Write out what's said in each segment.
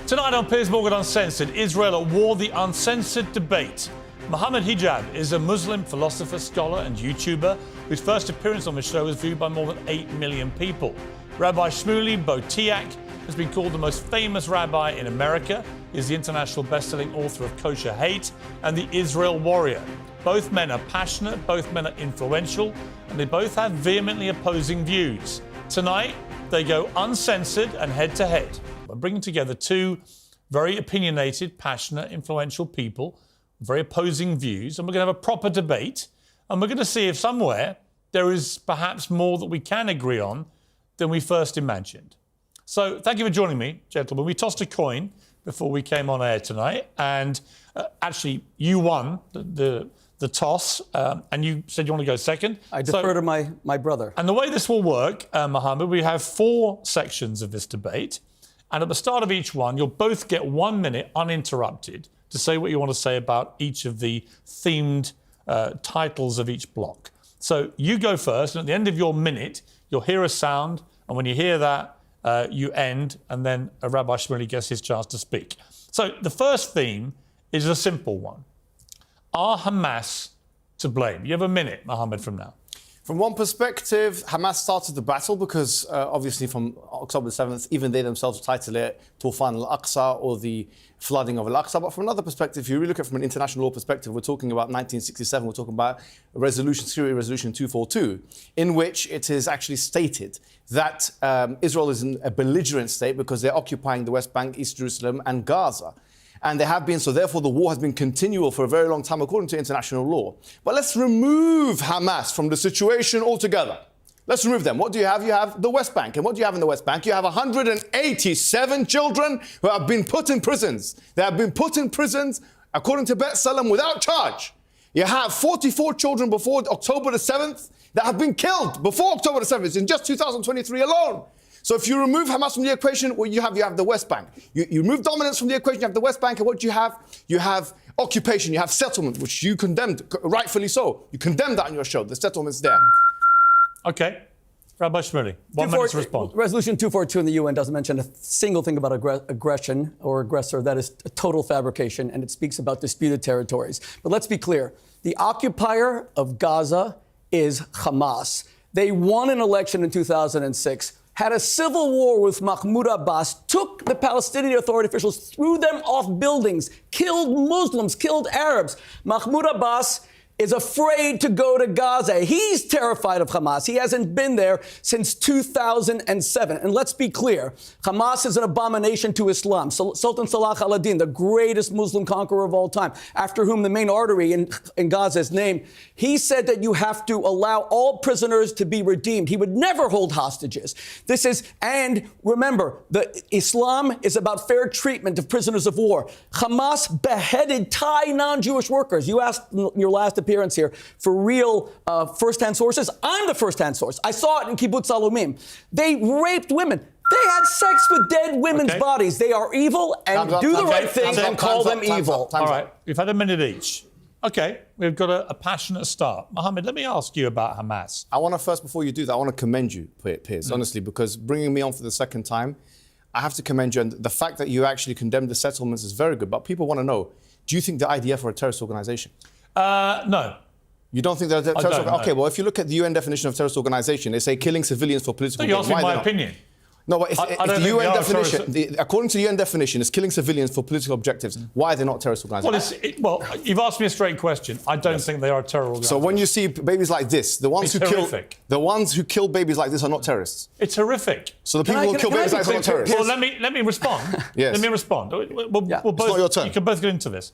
Tonight on Piers Uncensored, Israel at war, the uncensored debate. Mohammed Hijab is a Muslim philosopher, scholar and YouTuber whose first appearance on the show was viewed by more than 8 million people. Rabbi Shmuley has been called the most famous rabbi in America. He is the international best-selling author of Kosher Hate and The Israel Warrior. Both men are passionate, both men are influential, and they both have vehemently opposing views. Tonight, they go uncensored and head-to-head. We're bringing together two very opinionated, passionate, influential people, very opposing views, and we're going to have a proper debate, and we're going to see if somewhere there is perhaps more that we can agree on than we first imagined. So thank you for joining me, gentlemen. We tossed a coin before we came on air tonight, and actually you won the toss, and you said you want to go second. I defer to my brother. And the way this will work, Mohammed, we have 4 sections of this debate, and at the start of each one, you'll both get 1 minute uninterrupted to say what you want to say about each of the themed titles of each block. So you go first, and at the end of your minute, you'll hear a sound, and when you hear that, you end, and then Rabbi Shmuley gets his chance to speak. So the first theme is a simple one. Are Hamas to blame? You have a minute, Mohammed, from now. From one perspective, Hamas started the battle because, obviously, from October 7th, even they themselves title it Tufan al-Aqsa or the flooding of al-Aqsa. But from another perspective, if you really look at it from an international law perspective, we're talking about 1967, we're talking about Security Resolution 242, in which it is actually stated that Israel is in a belligerent state because they're occupying the West Bank, East Jerusalem and Gaza. And they have been, so therefore the war has been continual for a very long time according to international law. But let's remove Hamas from the situation altogether. Let's remove them. What do you have? You have the West Bank. And what do you have in the West Bank? You have 187 children who have been put in prisons. They have been put in prisons, according to Bet Salem, without charge. You have 44 children before October the 7th that have been killed before October the 7th in just 2023 alone. So if you remove Hamas from the equation, what you have the West Bank. You remove dominance from the equation, you have the West Bank, and what do you have? You have occupation, you have settlement, which you condemned, rightfully so. You condemned that on your show. The settlement's there. Okay. Rabbi Shmuley, 1 minute to respond. Resolution 242 in the UN doesn't mention a single thing about aggression or aggressor. That is a total fabrication, and it speaks about disputed territories. But let's be clear. The occupier of Gaza is Hamas. They won an election in 2006. Had a civil war with Mahmoud Abbas, took the Palestinian Authority officials, threw them off buildings, killed Muslims, killed Arabs. Mahmoud Abbas is afraid to go to Gaza. He's terrified of Hamas. He hasn't been there since 2007. And let's be clear, Hamas is an abomination to Islam. Sultan Salah al-Din, the greatest Muslim conqueror of all time, after whom the main artery in Gaza is named, he said that you have to allow all prisoners to be redeemed. He would never hold hostages. And remember, Islam is about fair treatment of prisoners of war. Hamas beheaded Thai non-Jewish workers. You asked in your last appearance here for real first-hand sources. I'm the first-hand source. I saw it in Kibbutz Alumim. They raped women. They had sex with dead women's bodies. They are evil, and do the right thing and call them evil. All right, we've had a minute each. Okay, we've got a passionate start. Mohammed, let me ask you about Hamas. I want to first, before you do that, I want to commend you, Piers, honestly, because bringing me on for the second time, I have to commend you. And the fact that you actually condemned the settlements is very good. But people want to know, do you think the IDF are a terrorist organization? No. You don't think they're a terrorist organization? Okay, well, if you look at the UN definition of terrorist organization, they say killing civilians for political gain. You're asking my opinion. No, but if the UN definition, according to the UN definition, it's killing civilians for political objectives. Why are they not terrorist organizations? Well, you've asked me a straight question. I don't think they are a terror organization. So when you see babies like this, the ones who kill babies like this are not terrorists. It's horrific. So the people who kill babies like this are not terrorists. Well, let me respond. Yes. Let me respond. We'll both, it's not your turn. You can both get into this.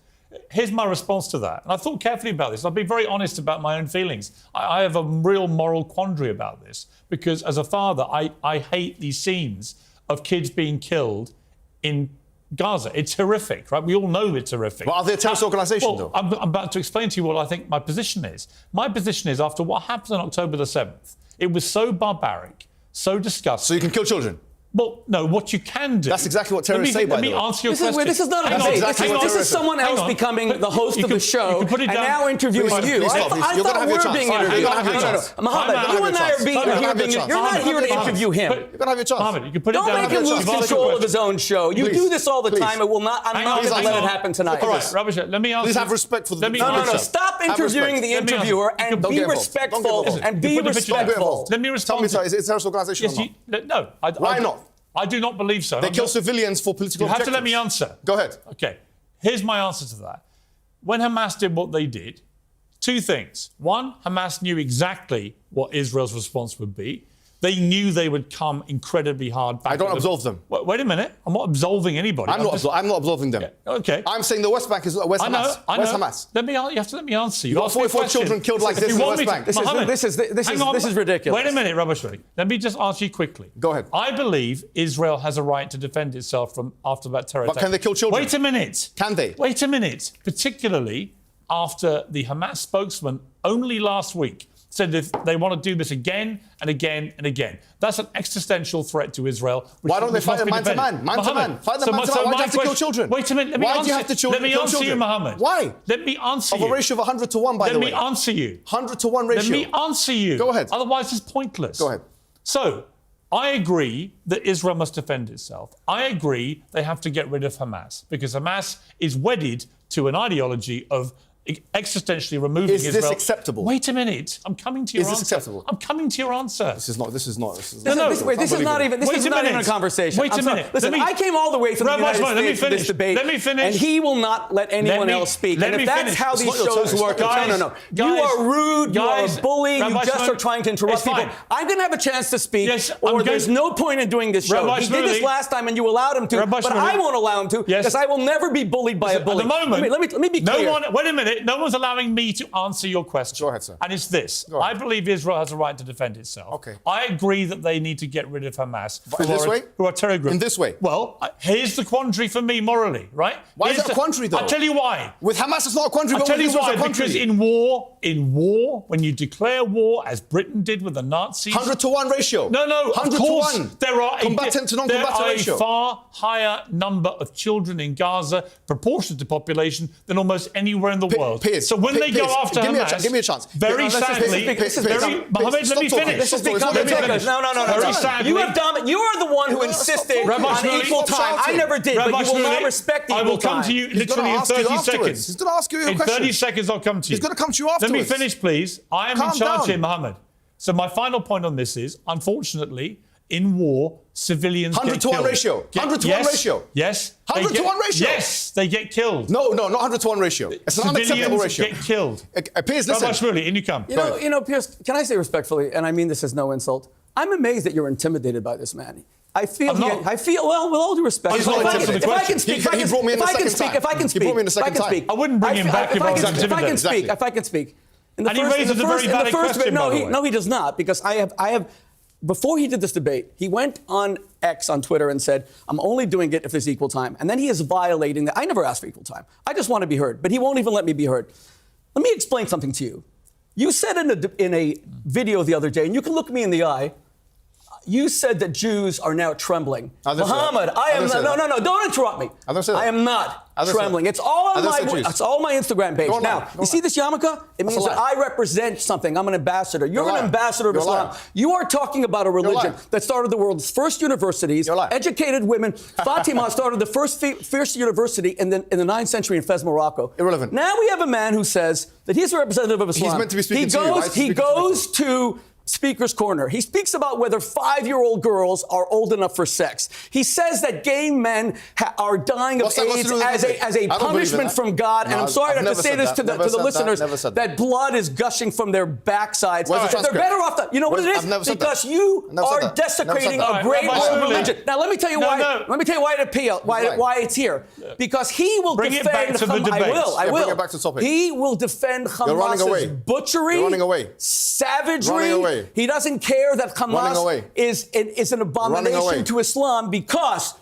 Here's my response to that. And I've thought carefully about this. I've been very honest about my own feelings. I have a real moral quandary about this because as a father, I hate these scenes of kids being killed in Gaza. It's horrific, right? We all know it's horrific. But are they a terrorist organisation, though? I'm about to explain to you what I think my position is. My position is after what happened on October the 7th, it was so barbaric, so disgusting. So you can kill children? Well, no, what you can do... That's exactly what terrorists say, by the way. Let me answer your question. This is not a debate. This is someone else becoming the host of the show and now interviewing you. I thought we're being interviewed. Mohammed, you and I are being interviewed. You're not here to interview him. You're going to have your chance. Mohammed, you can put it down. Don't make him lose control of his own show. You do this all the time. I'm not going to let it happen tonight. All right, Rabbi Shmuley, let me answer. Please have respect for the... No. Stop interviewing the interviewer and be respectful. And be respectful. Let me respond. Tell me, sorry, is it a terrorist organisation or not? No. Why not? I do not believe so. They kill civilians for political objectives. You have to let objectives. me answer. Go ahead. Okay. Here's my answer to that. When Hamas did what they did, two things. One, Hamas knew exactly what Israel's response would be. They knew they would come incredibly hard back. I don't absolve them. Wait a minute. I'm not absolving anybody. I'm not absolving them. Yeah, okay. I'm saying the West Bank is West Hamas. I know. West Hamas. You have to let me answer. You've got 44 children killed like this in the West Bank. This is ridiculous. Wait a minute, Rabbi Shmuley. Let me just answer you quickly. Go ahead. I believe Israel has a right to defend itself from after that terror attack. But can they kill children? Wait a minute. Can they? Wait a minute. Particularly after the Hamas spokesman only last week said that they want to do this again and again and again. That's an existential threat to Israel. Why don't they fight them man to man? Man to man. Fight them man to man. Why do you have to kill children? Wait a minute. Why do you have to let me kill answer children? you, Mohammed. Why? Let me answer you. Of a ratio of 100 to 1, by the way. Let me answer you. 100 to 1 ratio. Let me answer you. Go ahead. Otherwise, it's pointless. Go ahead. So, I agree that Israel must defend itself. I agree they have to get rid of Hamas because Hamas is wedded to an ideology of existentially removing Israel. Is this acceptable? Wait a minute. I'm coming to your answer. Is this acceptable? I'm coming to your answer. This is not. This is not even a conversation. Wait a minute. Listen, I came all the way from the United States for this debate. Let me finish. And he will not let anyone else speak. And if that's how these shows work, no. You are rude, you are a bully, you just are trying to interrupt people. I'm going to have a chance to speak, or there's no point in doing this show. He did this last time and you allowed him to, but I won't allow him to, because I will never be bullied by a bully. At the moment, let me be clear. Wait a minute. No one's allowing me to answer your question. Go ahead, sir. And it's this. I believe Israel has a right to defend itself. Okay. I agree that they need to get rid of Hamas. Who are terror groups. In this way? Well, here's the quandary for me morally, right? Why is it a quandary, though? I'll tell you why. With Hamas, it's not a quandary, I'll but tell you why. Because in war, when you declare war, as Britain did with the Nazis... 100 to 1 ratio. No, 100 of course, to 1. There are combatant to non-combatant ratio. A far higher number of children in Gaza, proportionate to population, than almost anywhere in the world. Piers, so when they go after Hamas... Give me a chance. Very sadly... Mohammed, let me finish. No. You are the one who insisted on equal time. I never did, but you will not respect equal time. I will come to you literally in 30 seconds. He's going to ask you your question. In 30 seconds, I'll come to you. He's going to come to you afterwards. Let me finish, please. I am in charge here, Mohammed. So my final point on this is, unfortunately, in war, civilians 100 get to 1 killed. ratio. 100 to 1 ratio. Yes. 100 to 1 ratio. Yes, they get killed. No, not 100 to 1 ratio. It's an unacceptable ratio. Get killed. Piers, listen. Rabbi Shmuley, in you come. You know, Piers, can I say respectfully, and I mean this as no insult, I'm amazed that you're intimidated by this man. I feel, well, with all due respect, if I can speak, I wouldn't bring him back if I was intimidated. If I can speak. And he raises a very valid question, by the way. No, he does not, because I have. Before he did this debate, he went on X on Twitter and said, I'm only doing it if there's equal time. And then he is violating that. I never asked for equal time. I just want to be heard. But he won't even let me be heard. Let me explain something to you. You said in a video the other day, and you can look me in the eye, you said that Jews are now trembling. Mohammed, I am not. No, don't interrupt me. I am not trembling. It's all on my Instagram page. Now, you see this yarmulke? It means that I represent something. I'm an ambassador. You're an ambassador of Islam. You are talking about a religion that started the world's first universities, educated women. Fatima started the first university in the 9th century in Fez, Morocco. Irrelevant. Now we have a man who says that he's a representative of Islam. He's meant to be speaking to you, right? He goes to Speaker's Corner. He speaks about whether 5-year-old girls are old enough for sex. He says that gay men are dying of AIDS as a punishment from God. And I'm sorry to have to say this to the listeners, that blood is gushing from their backsides. They're better off. You know what it is? Because you are desecrating a great world religion. Now let me tell you why. Let me tell you why it's here. Because he will defend. I will. Bring it back to the topic. He will defend Hamas's butchery, savagery, away. He doesn't care that Running Hamas away. is an abomination to Islam because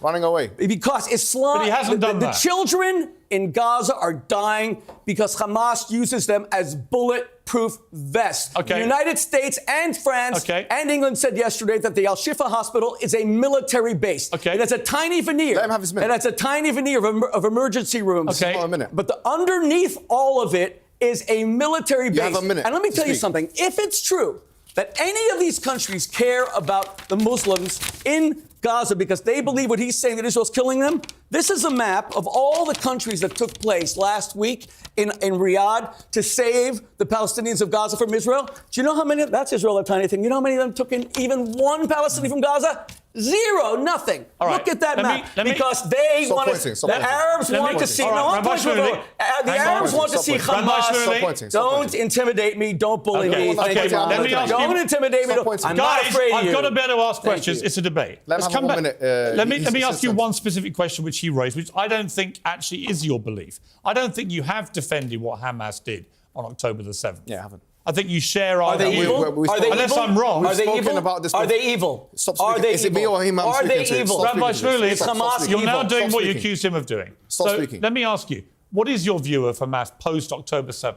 Islam. But he hasn't done the that. children in Gaza are dying because Hamas uses them as bulletproof vests. Okay. The United States and France and England said yesterday that the Al-Shifa hospital is a military base. Okay. It has a tiny veneer. Let him have his minute. It has a tiny veneer of emergency rooms. Okay. Hold on a minute. But underneath all of it is a military base. You have a minute And let me to tell you speak. something. If it's true that any of these countries care about the Muslims in Gaza because they believe what he's saying, that Israel's killing them, this is a map of all the countries that took place last week in Riyadh to save the Palestinians of Gaza from Israel. Do you know how many? That's Israel, a tiny thing. You know how many of them took in even one Palestinian from Gaza? Zero, nothing. All right. Look at that map. Let me- because they Stop want pointing, to. stop The pointing. Arabs Let want me- to see. all right, No, I'm Rabbi pointing Shmuley. the Hang on. Arabs want to Stop see pointing. Rabbi Hamas. Shmuley. Stop pointing. Stop Don't pointing. intimidate me. Don't bully Okay, me. Thank okay, you, let me ask you- Don't intimidate me. Stop pointing. I'm not Guys, afraid of I've you. got to be able to ask Thank questions. you. It's a debate. Let him Let's have come one back. minute, let me he's ask you insistent. one specific question which he raised, which I don't think actually is your belief. I don't think you have defended what Hamas did on October the 7th. Yeah, I haven't. I think you share our Are they view. evil? we- Are they Unless evil? I'm wrong. Are they We've spoken evil? about this Are they before. evil? Stop Are speaking. they Is it me evil? or him I'm Are speaking they to? evil? Stop Rabbi speaking to Shmuley, this. Is Stop Hamas speaking. you're now evil? doing Stop what you speaking. accused him of doing. Stop so speaking. let me ask you, what is your view of Hamas post-October 7th?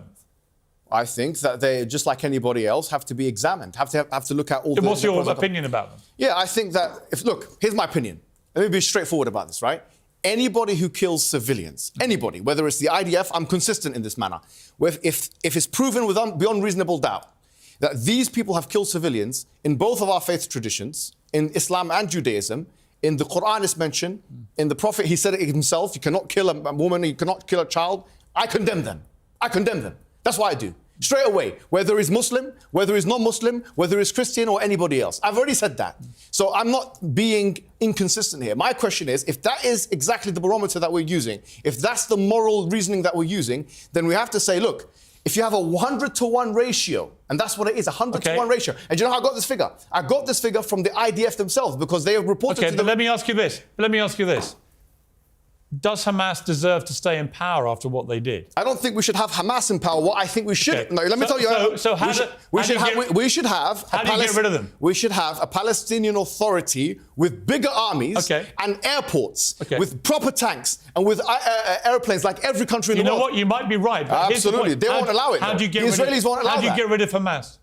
I think that they, just like anybody else, have to be examined. Have to look at all. And the what's your pros and cons. opinion about them? Yeah, I think that here's my opinion. Let me be straightforward about this, right? Anybody who kills civilians, anybody, whether it's the IDF, I'm consistent in this manner. If it's proven beyond reasonable doubt that these people have killed civilians in both of our faith traditions, in Islam and Judaism, in the Quran is mentioned, in the Prophet, he said it himself, you cannot kill a woman, you cannot kill a child. I condemn them. I condemn them. That's what I do. Straight away, whether he's Muslim, whether he's non-Muslim, whether he's Christian or anybody else. I've already said that. So I'm not being inconsistent here. My question is, if that is exactly the barometer that we're using, if that's the moral reasoning that we're using, then we have to say, look, if you have a 100-to-1 ratio, and that's what it is, a 100-to-1 ratio. And do you know how I got this figure? I got this figure from the IDF themselves because they have reported to But let me ask you this. Does Hamas deserve to stay in power after what they did? I don't think we should have Hamas in power. What I think we should... Okay. No, let me tell you... So how we should have How do you get rid of them? We should have a Palestinian Authority with bigger armies and airports with proper tanks and with airplanes like every country in the world. You know what? You might be right. But here's the Absolutely. point. They won't allow it. How do you get The Israelis won't allow How do you that. get rid of Hamas?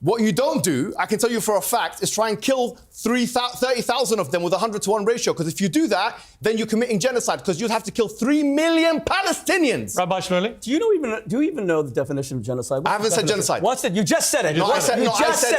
What you don't do, I can tell you for a fact, is try and kill 30,000 of them with a 100-to-1 ratio. Because if you do that, then you're committing genocide. Because you'd have to kill 3 million Palestinians. Rabbi Shmuley? Do you even know the definition of genocide? I haven't said genocide. What's it? You just said it. No, I said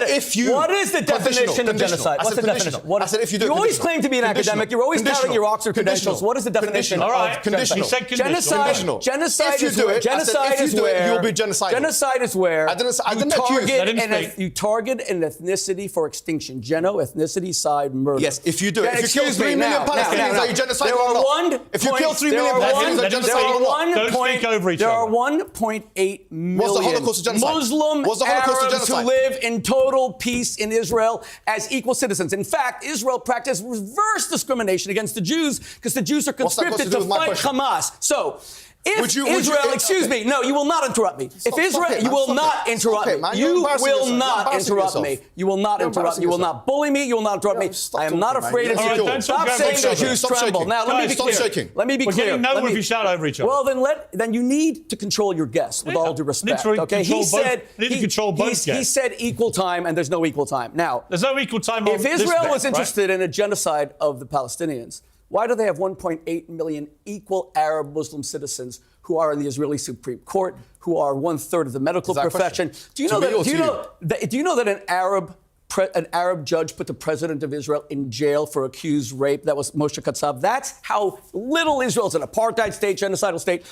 if you. What is the definition of genocide? What's the definition? I said if you do. You always claim to be an academic. You're always touting your Oxford credentials. What is the definition All right. of Conditional. You said conditional. Genocide If you is do where. it, Genocide is where. you'll be genocidal. Genocide is where I didn't accuse. Let him speak. you target an ethnicity for extinction. Ethnicity side murder. Yes, if you do it. If you kill Excuse 3 me, million now, Palestinians, now. are you genocidal There or are not? If you kill 3 million Palestinians, are you genocidal or not? Don't speak over each other. There are 1.8 million Holocaust of genocide? Muslim What's the Holocaust of Arabs who genocide? live in total peace in Israel as equal citizens. In fact, Israel practiced reverse discrimination against the Jews because the Jews are What's that got to conscripted do to with my fight question? Hamas. So, if Would you- Israel, excuse okay. me, no, you will not interrupt me. Stop If Israel, it, you man. will Stop not it. interrupt Stop it, me. man. You're You embarrassing will yourself. You're not embarrassing interrupt yourself. me. You will not You're interrupt me. You will embarrassing not bully me. You will not interrupt me. stop I am not talking, man. afraid of You're you. insecure. Stop Stop saying the shaking. Jews Stop tremble. shaking. Now, let me be Stop clear. shaking. Let me be We're clear. getting nowhere if you shout over each other. Well, then you need to control your guests with all due respect. Literally Okay, control he both- said need to control both he guests. said equal time, and there's no equal time. Now, There's no equal time on if this Israel bet, was right? interested in a genocide of the Palestinians, why do they have 1.8 million equal Arab Muslim citizens who are in the Israeli Supreme Court, who are 1/3 of the medical Is that a profession? question? Do you To know me that? or Do you to know that? Do you know that an Arab judge put the president of Israel in jail for accused rape? That was Moshe Katsav. That's how little Israel is an apartheid state, genocidal state.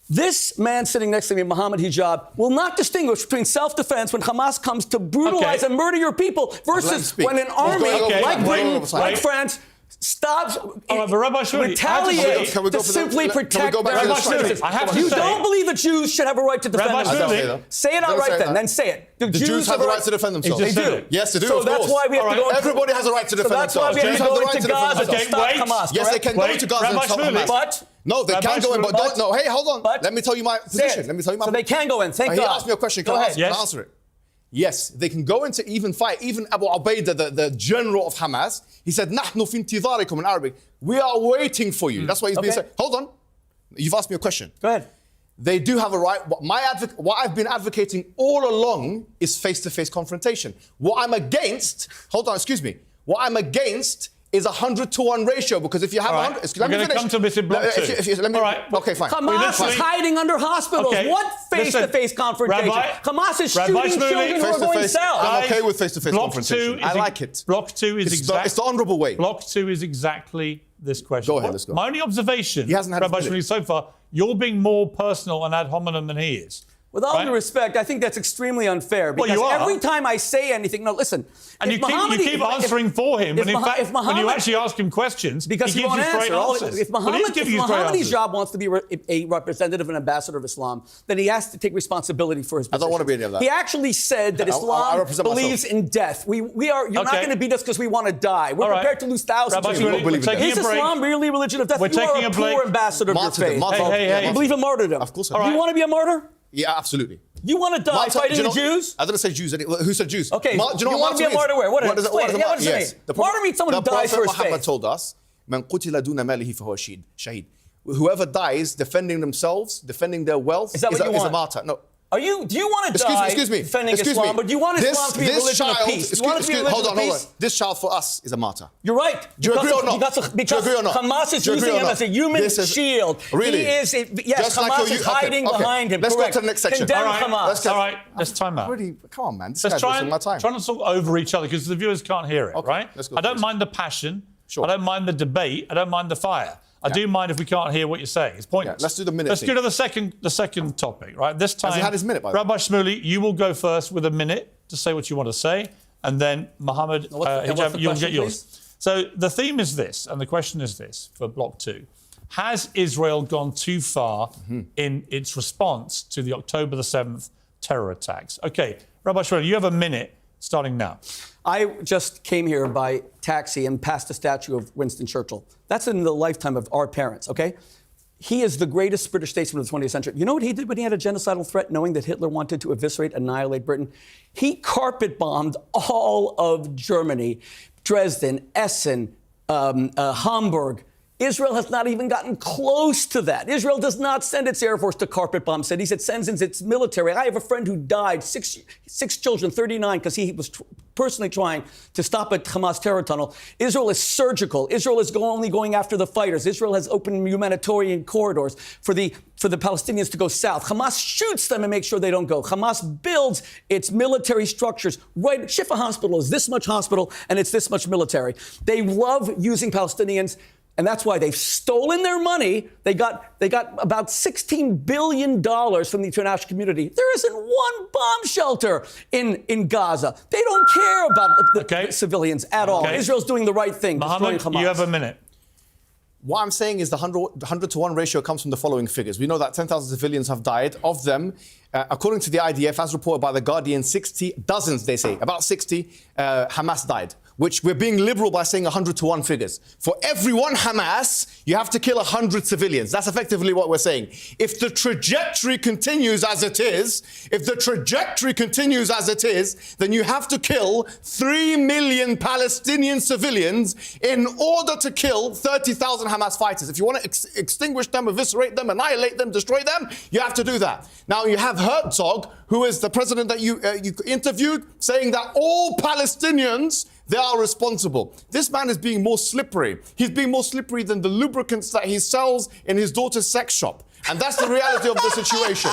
This man sitting next to me, Mohammed Hijab, will not distinguish between self-defense when Hamas comes to brutalize and murder your people versus when an army like Britain, like France, stops, but Rabbi Shmuley, retaliates can we go to for the- simply can we protect go back their to the citizens. strike? I have to You say- don't believe that Jews should have a right to defend Rabbi themselves. Shmuley, Say it Don't outright say then. that. Then say it. The Jews have the right to defend themselves. They do. Yes, they do, So of that's course. why we have to go. Everybody has a right to defend So that's why themselves. we have Jews to have go the right into to defend Gaza to themselves. stop wait. Hamas. Yes, they correct? can go to Gaza and Rabbi stop Shmuley. Hamas. But No, they Rabbi can go in, but Shmuley. don't. No, hey, hold on. But- Let me tell you my Say position. it. Let me tell you my So they can go in. Thank He God. asked me a question. Go Can I ahead. answer Yes. it? Yes, they can go into even fight. Even Abu Ubaidah, the general of Hamas, he said, "Nahnu fi intidharikum" in Arabic. We are waiting for you. That's what he's been saying. Hold on. You've asked me a question. Go ahead. They do have a right. What I've been advocating all along is face-to-face confrontation. What I'm against, hold on, excuse me. What I'm against is 100-to-1 ratio, because if you have 100, we're going to come to this in block two. All right. Okay, fine. Hamas is hiding under hospitals. Okay. What face-to-face confrontation? Hamas is shooting children who are going south. I'm okay with face-to-face confrontation. I like it. Block two is exactly... It's the honourable way. Block two is exactly this question. Go ahead, let's go. My only observation, he hasn't had Rabbi Shmuley, so far, you're being more personal and ad hominem than he is. With all due respect, I think that's extremely unfair, because every time I say anything, no, listen. And you keep answering for him, and in fact, when you actually ask him questions, because he gives you straight answers. If Mohammed Hijab wants to be a representative and ambassador of Islam, then he has to take responsibility for his position. I don't want to be any of that. He actually said that Islam believes in death. You're not going to beat us because we want to die. We're prepared to lose thousands of people. Is Islam really a religion of death? You are a poor ambassador of your faith. You believe in martyrdom. Of course. Do you want to be a martyr? Yeah, absolutely. You want to die fighting the Jews? I didn't say Jews. Who said Jews? Okay, you want to be a martyr where? What does it mean? Martyr means someone who dies for his faith. Muhammad told us, "Man qutila duna malihi fahuwa shaheed." Whoever dies defending themselves, defending their wealth, is a martyr. No. Do you want to die defending Islam, but do you want Islam to be a religion of peace? Hold on. This child for us is a martyr. You're right. Do you agree or not? Because Hamas is using him as a human shield. Really? Yes, Hamas is hiding behind him. Let's go to the next section. Condemn Hamas. All right, let's time out. Come on, man. Let's try not to talk over each other, because the viewers can't hear it, right? I don't mind the passion. I don't mind the debate. I don't mind the fire. I do mind if we can't hear what you're saying. It's pointless. Let's do the minute. Let's go to the second topic, right? This time, has he had his minute, by the way? Rabbi Shmuley, you will go first with a minute to say what you want to say, and then Mohammed Hijab, you'll get yours. Please? So the theme is this, and the question is this for Block 2. Has Israel gone too far in its response to the October the 7th terror attacks? Okay, Rabbi Shmuley, you have a minute starting now. I just came here by taxi and passed a statue of Winston Churchill. That's in the lifetime of our parents, okay? He is the greatest British statesman of the 20th century. You know what he did when he had a genocidal threat, knowing that Hitler wanted to eviscerate, annihilate Britain? He carpet bombed all of Germany, Dresden, Essen, Hamburg. Israel has not even gotten close to that. Israel does not send its Air Force to carpet bomb cities. It sends in its military. I have a friend who died, six children, 39, because he was personally trying to stop a Hamas terror tunnel. Israel is surgical. Israel is only going after the fighters. Israel has opened humanitarian corridors for the Palestinians to go south. Hamas shoots them and makes sure they don't go. Hamas builds its military structures. Right, Shifa Hospital is this much hospital, and it's this much military. They love using Palestinians. And that's why they've stolen their money. They got about $16 billion from the international community. There isn't one bomb shelter in Gaza. They don't care about the civilians at all. Israel's doing the right thing. Mohammed, you have a minute. What I'm saying is the 100-to-1 ratio comes from the following figures. We know that 10,000 civilians have died. Of them, according to the IDF, as reported by The Guardian, dozens, they say, about 60, Hamas died, which we're being liberal by saying 100-to-1 figures. For every one Hamas, you have to kill 100 civilians. That's effectively what we're saying. If the trajectory continues as it is, then you have to kill 3 million Palestinian civilians in order to kill 30,000 Hamas fighters. If you want to extinguish them, eviscerate them, annihilate them, destroy them, you have to do that. Now, you have Herzog, who is the president that you interviewed, saying that all Palestinians, they are responsible. This man is being more slippery. He's being more slippery than the lubricants that he sells in his daughter's sex shop. And that's the reality of the situation.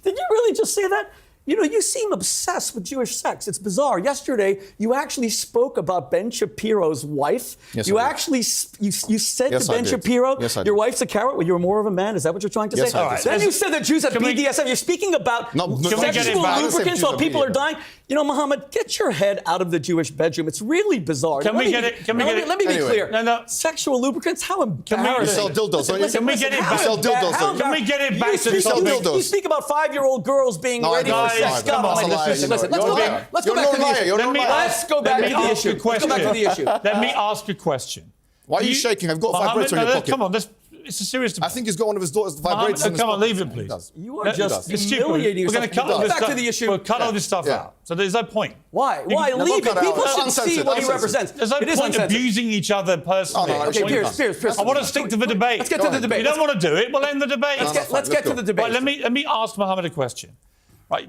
Did you really just say that? You know, you seem obsessed with Jewish sex. It's bizarre. Yesterday, you actually spoke about Ben Shapiro's wife. Yes, you actually you said to Ben Shapiro, your wife's a carrot. Well, you're more of a man. Is that what you're trying to say? All right. Then you said that Jews have BDSM. You're speaking about sexual lubricants while people are dying. You know, Mohammed, get your head out of the Jewish bedroom. It's really bizarre. Let me get it? Let me be clear. No. Sexual lubricants? How embarrassing. You sell dildos. Can we get it back? Can we get it back to the topic? You speak about 5-year-old girls being ready for sex. Listen, let's go back to the issue. Let me ask a question. Why are you shaking? I've got a vibrator in your pocket. Come on, it's a serious debate. I think he's got one of his daughters vibrating. Come on, leave it, please. You are just It's stupid. humiliating We're yourself. going to cut all this Back stuff. to the issue. We'll cut all this stuff out. So there's no point. Why? Why? No, Leave don't it. cut it out. People It's should see uncensored. what he Uncensored. represents. There's no It is point uncensored. abusing each other personally. Okay, Piers. I want to stick to the debate. Let's get to the debate. If you don't want to do it, we'll end the debate. Let's get to the debate. Right, let me ask Mohammed a question. Right,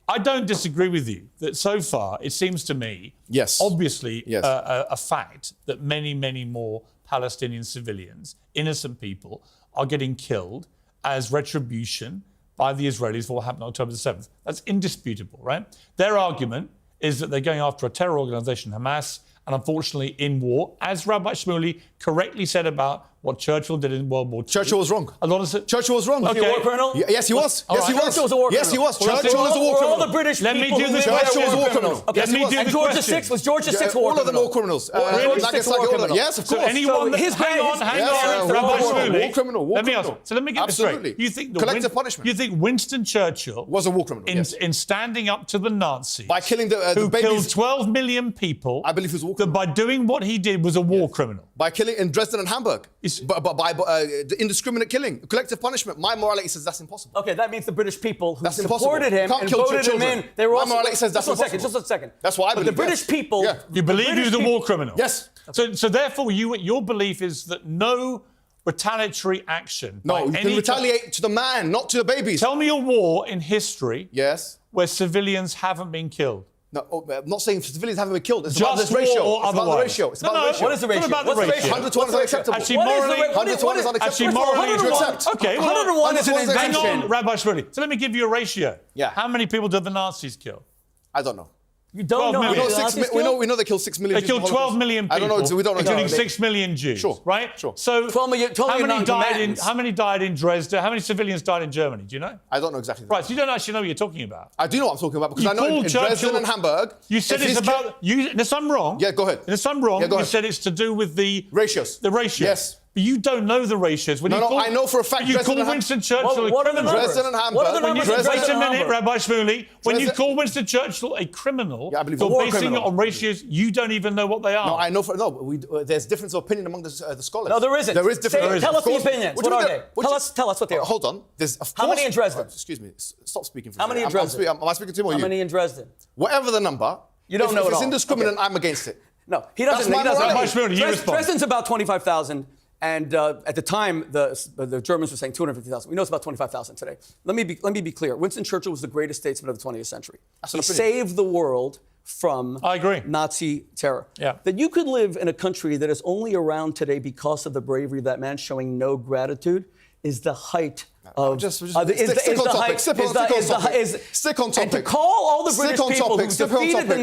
I don't disagree with you that so far it seems to me, obviously, a fact that many more Palestinian civilians, innocent people, are getting killed as retribution by the Israelis for what happened on October the 7th. That's indisputable, right? Their argument is that they're going after a terror organization, Hamas, and unfortunately in war, as Rabbi Shmuley correctly said about what Churchill did in World War II. Churchill was wrong. Churchill was wrong. Was he a war criminal? Yes, he was. Yes, he was. Churchill was a war criminal. Yes, he was. Churchill was a war criminal. All the British Let me people do who this lived there Churchill was a war criminal. Okay, Let me do and the George question. VI was George VI a war all of them criminal? war criminals. George Like VI it's a like war all of them. criminal. Yes, of So course. anyone, his hang on, Yes, Rabbi war Shmuley. criminal, war Let me ask. criminal. So let me get this Absolutely. straight. You think Collective punishment. You think Winston Churchill Was a war criminal, yes. in standing up to the Nazis By killing the who babies. killed 12 million people? I believe he was a war that criminal. by doing what he did was a war criminal. By killing in Dresden and Hamburg. It's- By the indiscriminate killing. Collective punishment. My morality says that's impossible. Okay, that means the British people who That's supported impossible. him Can't and kill voted him children. in, they were My also... morality says that's just impossible. a second. That's what I But believe, the British yes. people... Yeah. You believe he was a war criminal? Yes. So therefore, your belief is that no retaliatory action. No, by you can any retaliate to the man, not to the babies. Tell me a war in history Yes. where civilians haven't been killed. No, I'm not saying civilians haven't been killed. It's Just about this war ratio. or It's about the otherwise? ratio. It's No, about no, the ratio. What is the ratio? What about the What's the ratio? 100 to 1 is unacceptable. Actually, What is the morally, ra- what 100 to 1 is unacceptable. actually, First of all, morally, 100 to accept. Okay, well, 101 is an 101 is hang invention. on, Rabbi Shmuley. So let me give you a ratio. Yeah. How many people did the Nazis kill? I don't know. You don't 12 know million. how We know, many Nazis killed? we know they killed 6 million They Jews in killed the 12 Holocaust. million people. I don't know. We don't know. Including No, 6 million Jews. Sure, Right? sure. So 12 million non-combatants. how many died in Dresden? How many civilians died in Germany? Do you know? I don't know exactly. Right, so you don't actually know what you're talking about. I do know what I'm talking about because You I know in called Dresden Churchill- and Hamburg. You said if it's he's about you. Unless I'm wrong. Yeah, go ahead. Unless I'm wrong, Yeah, go you ahead. said it's to do with the Ratios. The ratio. Yes. But you don't know the ratios. When No, you no, call, I know for a fact You Dresden call and Winston Churchill a What are the criminal. numbers? Dresden and Hamburg. What are the When you- numbers? in Wait Dresden a and minute, Hamburg? Rabbi Shmuley. When you Dresden- call Winston Churchill a criminal, Yeah, I believe you're a war basing criminal. it on ratios you don't even know what they are. No, I know. There's difference of opinion among the scholars. No, there isn't. There is difference. Tell us the Of course. opinions. What do What you are mean they? that- Tell us what they are. Hold on. There's of How many course- in Dresden? Excuse me. Stop speaking for How me. many in Dresden? Am I speaking to him or How you? many in Dresden? Whatever the number. You don't if, know if it it's all. indiscriminate, Okay. I'm against it. No, he doesn't. That's my He doesn't. morality. Rabbi Shmuley, you respond. Dresden's about 25,000. And at the time, the Germans were saying 250,000. We know it's about 25,000 today. Let me be clear. Winston Churchill was the greatest statesman of the 20th century. That's He an opinion. saved the world from I agree. Nazi terror. Yeah. That you could live in a country that is only around today because of the bravery of that man showing no gratitude is the height of... Stick on topic. Stick on topic. And to call all the British people who defeated the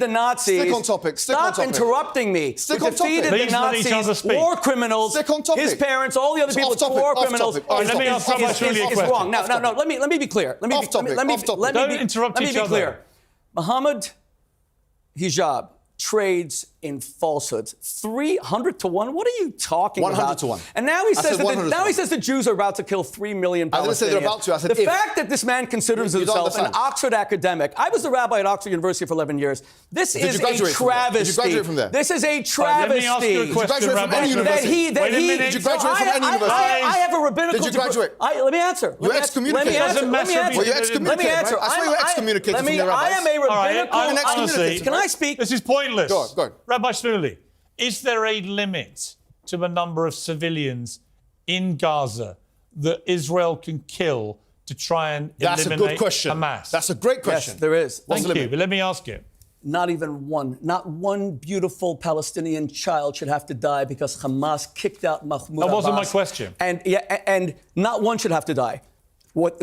Nazis, Stick on topic. Stop interrupting me. Stick Who on topic. defeated the Please let each other Nazis, speak. war criminals, Stick on topic. his parents, all the other people, Off topic, war off criminals. topic. All right, let me ask Rabbi Shmuley a is question. wrong. No, let me be clear. Let me Off topic, off topic. Don't interrupt let me each be other. clear. Mohammed Hijab trades in falsehoods. 300 to 1? What are you talking 100 about? to 1. And now he I says said 100 to now he 1. says the Jews are about to kill 3 million Palestinians. I didn't say they're about to. I said the if. fact that this man considers You don't himself an understand. Oxford academic. I was the rabbi at Oxford University for 11 years. This Did is you graduate a from there? travesty. Did you graduate from there? This is a Let travesty. me ask you a question, graduate from Rabbi any Shmuley. university? Wait a minute. Did you graduate from any I university? have a rabbinical Did you degree. graduate? Let me answer. You're excommunicated. Doesn't matter if Well, you're Let excommunicated. Let me answer. Right? I saw you were excommunicated Let me. from the I rabbis. am a All right, rabbinical. honestly, Can I speak? This is pointless. Go on. Rabbi Shmuley, is there a limit to the number of civilians in Gaza that Israel can kill to try and That's a eliminate good question. Hamas? That's a great question. Yes, there is. What's Thank the you, limit? but let me ask you. Not even one. Not one beautiful Palestinian child should have to die because Hamas kicked out Mahmoud That wasn't Abbas. my question. And not one should have to die. What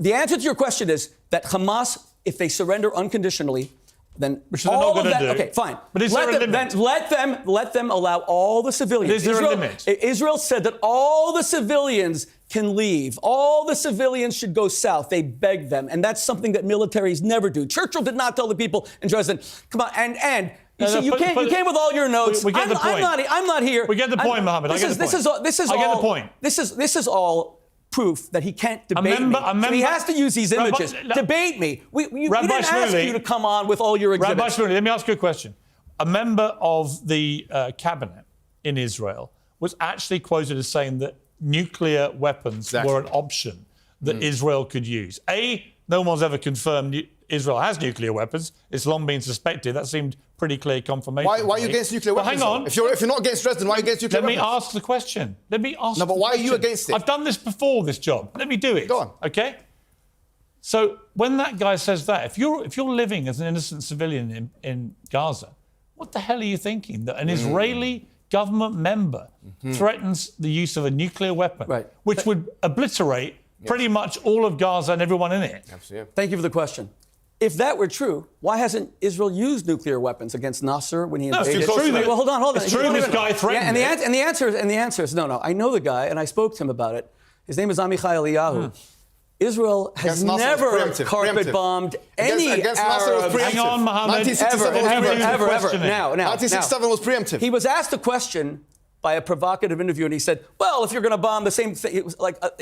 the answer to your question is that Hamas, if they surrender unconditionally, then Which they're not all of gonna that. do. Okay, fine. But is there a limit? Then let them allow all the civilians. Is there a limit? Israel said that all the civilians can leave. All the civilians should go south. They begged them, and that's something that militaries never do. Churchill did not tell the people in Dresden, "Come on," and. You came with all your notes. We get the point. I'm not here. We get the point, Mohammed. I get the point. I get the point. This is all proof that he can't debate me. So he has to use these images. Debate me. We didn't ask you to come on with all your exhibits. Rabbi Shmuley, let me ask you a question. A member of the cabinet in Israel was actually quoted as saying that nuclear weapons were an option that Israel could use. No one's ever confirmed Israel has nuclear weapons. It's long been suspected. That seemed pretty clear confirmation. Why are you against nuclear weapons? Hang on. If you're not against Dresden, why are you against nuclear weapons? Let me ask the question. No, but why are you against it? I've done this before, this job. Let me do it. Go on. Okay? So when that guy says that, if you're living as an innocent civilian in Gaza, what the hell are you thinking? That an Israeli government member threatens the use of a nuclear weapon, which would obliterate pretty much all of Gaza and everyone in it? Absolutely. Thank you for the question. If that were true, why hasn't Israel used nuclear weapons against Nasser when he invaded? It's true. Well, hold on. It's true this guy threatened it. And the answer is no. I know the guy, and I spoke to him about it. His name is Amichai Eliyahu. Israel has never carpet bombed any Arab. Hang on, Mohammed. 1967 ever. Now. 1967 was preemptive. He was asked a question by a provocative interview, and he said, well, if you're going to bomb the same thing,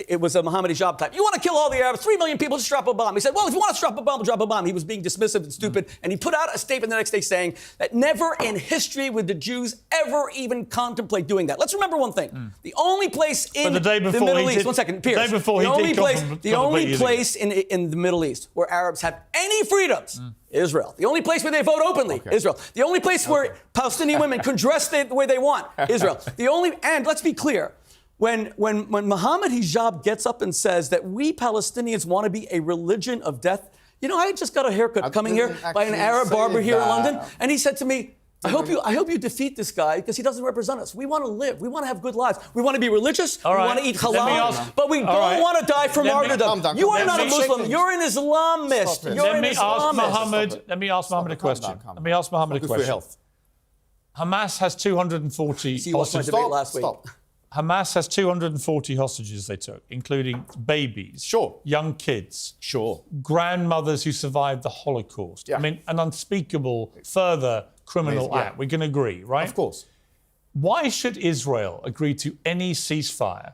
it was a Mohammed Hijab type. You want to kill all the Arabs, 3 million people, just drop a bomb. He said, well, if you want to drop a bomb, drop a bomb. He was being dismissive and stupid, and he put out a statement the next day saying that never in history would the Jews ever even contemplate doing that. Let's remember one thing. The only place in the Middle East, one second, Piers, the only place in the Middle East where Arabs have any freedoms, Israel. The only place where they vote openly, Israel. The only place where Palestinian women can dress the way they want, Israel. And let's be clear, when Mohammed Hijab gets up and says that we Palestinians want to be a religion of death, you know, I just got a haircut coming here by an Arab barber here in London, and he said to me, I hope you defeat this guy because he doesn't represent us. We want to live. We want to have good lives. We want to be religious. We want to eat halal. But we don't want to die for martyrdom. You are not a Muslim. You're an Islamist. You're an Islamist. Let me ask Mohammed a question. Let me ask Mohammed a question. Hamas has 240 hostages. Hamas has 240 hostages they took, including babies, young kids, grandmothers who survived the Holocaust. I mean, an unspeakable further criminal act. We can agree, right? Of course. Why should Israel agree to any ceasefire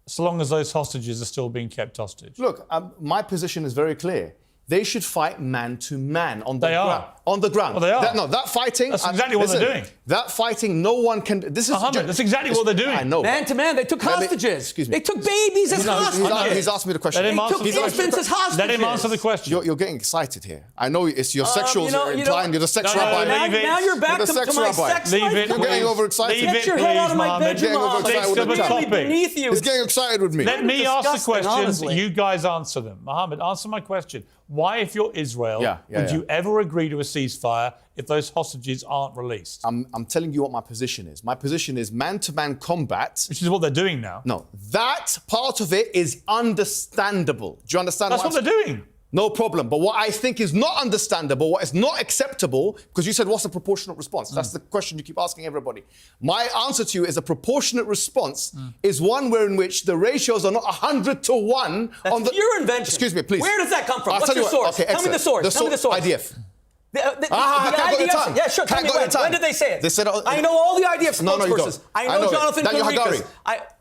so long as those hostages are still being kept hostage? Look, my position is very clear. They should fight man to man on the ground. On the ground. Well, they are. That fighting. That's exactly what they're doing. That fighting, no one can. This is Mohammed, that's exactly what they're doing. I know. Man to man, they took hostages. Excuse me. They took babies as hostages. He's asked me the question. They took infants as hostages. Let him answer the question. You're getting excited here. I know it's your sexuals implying you're the sex rabbi. Now you're back to my sex life. You're getting overexcited. Get your head out of my bedroom. He's getting excited with me. Let me ask the questions. You guys answer them. Mohammed, answer my question. Why, if you're Israel, would you ever agree to a ceasefire if those hostages aren't released? I'm telling you what my position is. My position is man-to-man combat. Which is what they're doing now. No, that part of it is understandable. Do you understand? That's what they're doing. No problem. But what I think is not understandable, what is not acceptable, because you said, what's a proportionate response? That's the question you keep asking everybody. My answer to you is a proportionate response is one where in which the ratios are not 100 to 1. That's your invention. Excuse me, please. Where does that come from? What's your source? Okay, tell me the source. Tell me the source. IDF. The IDF. Yeah, sure. Tell me when did they say it? They said, I know all the IDF spokespersons. I know Jonathan Conricus.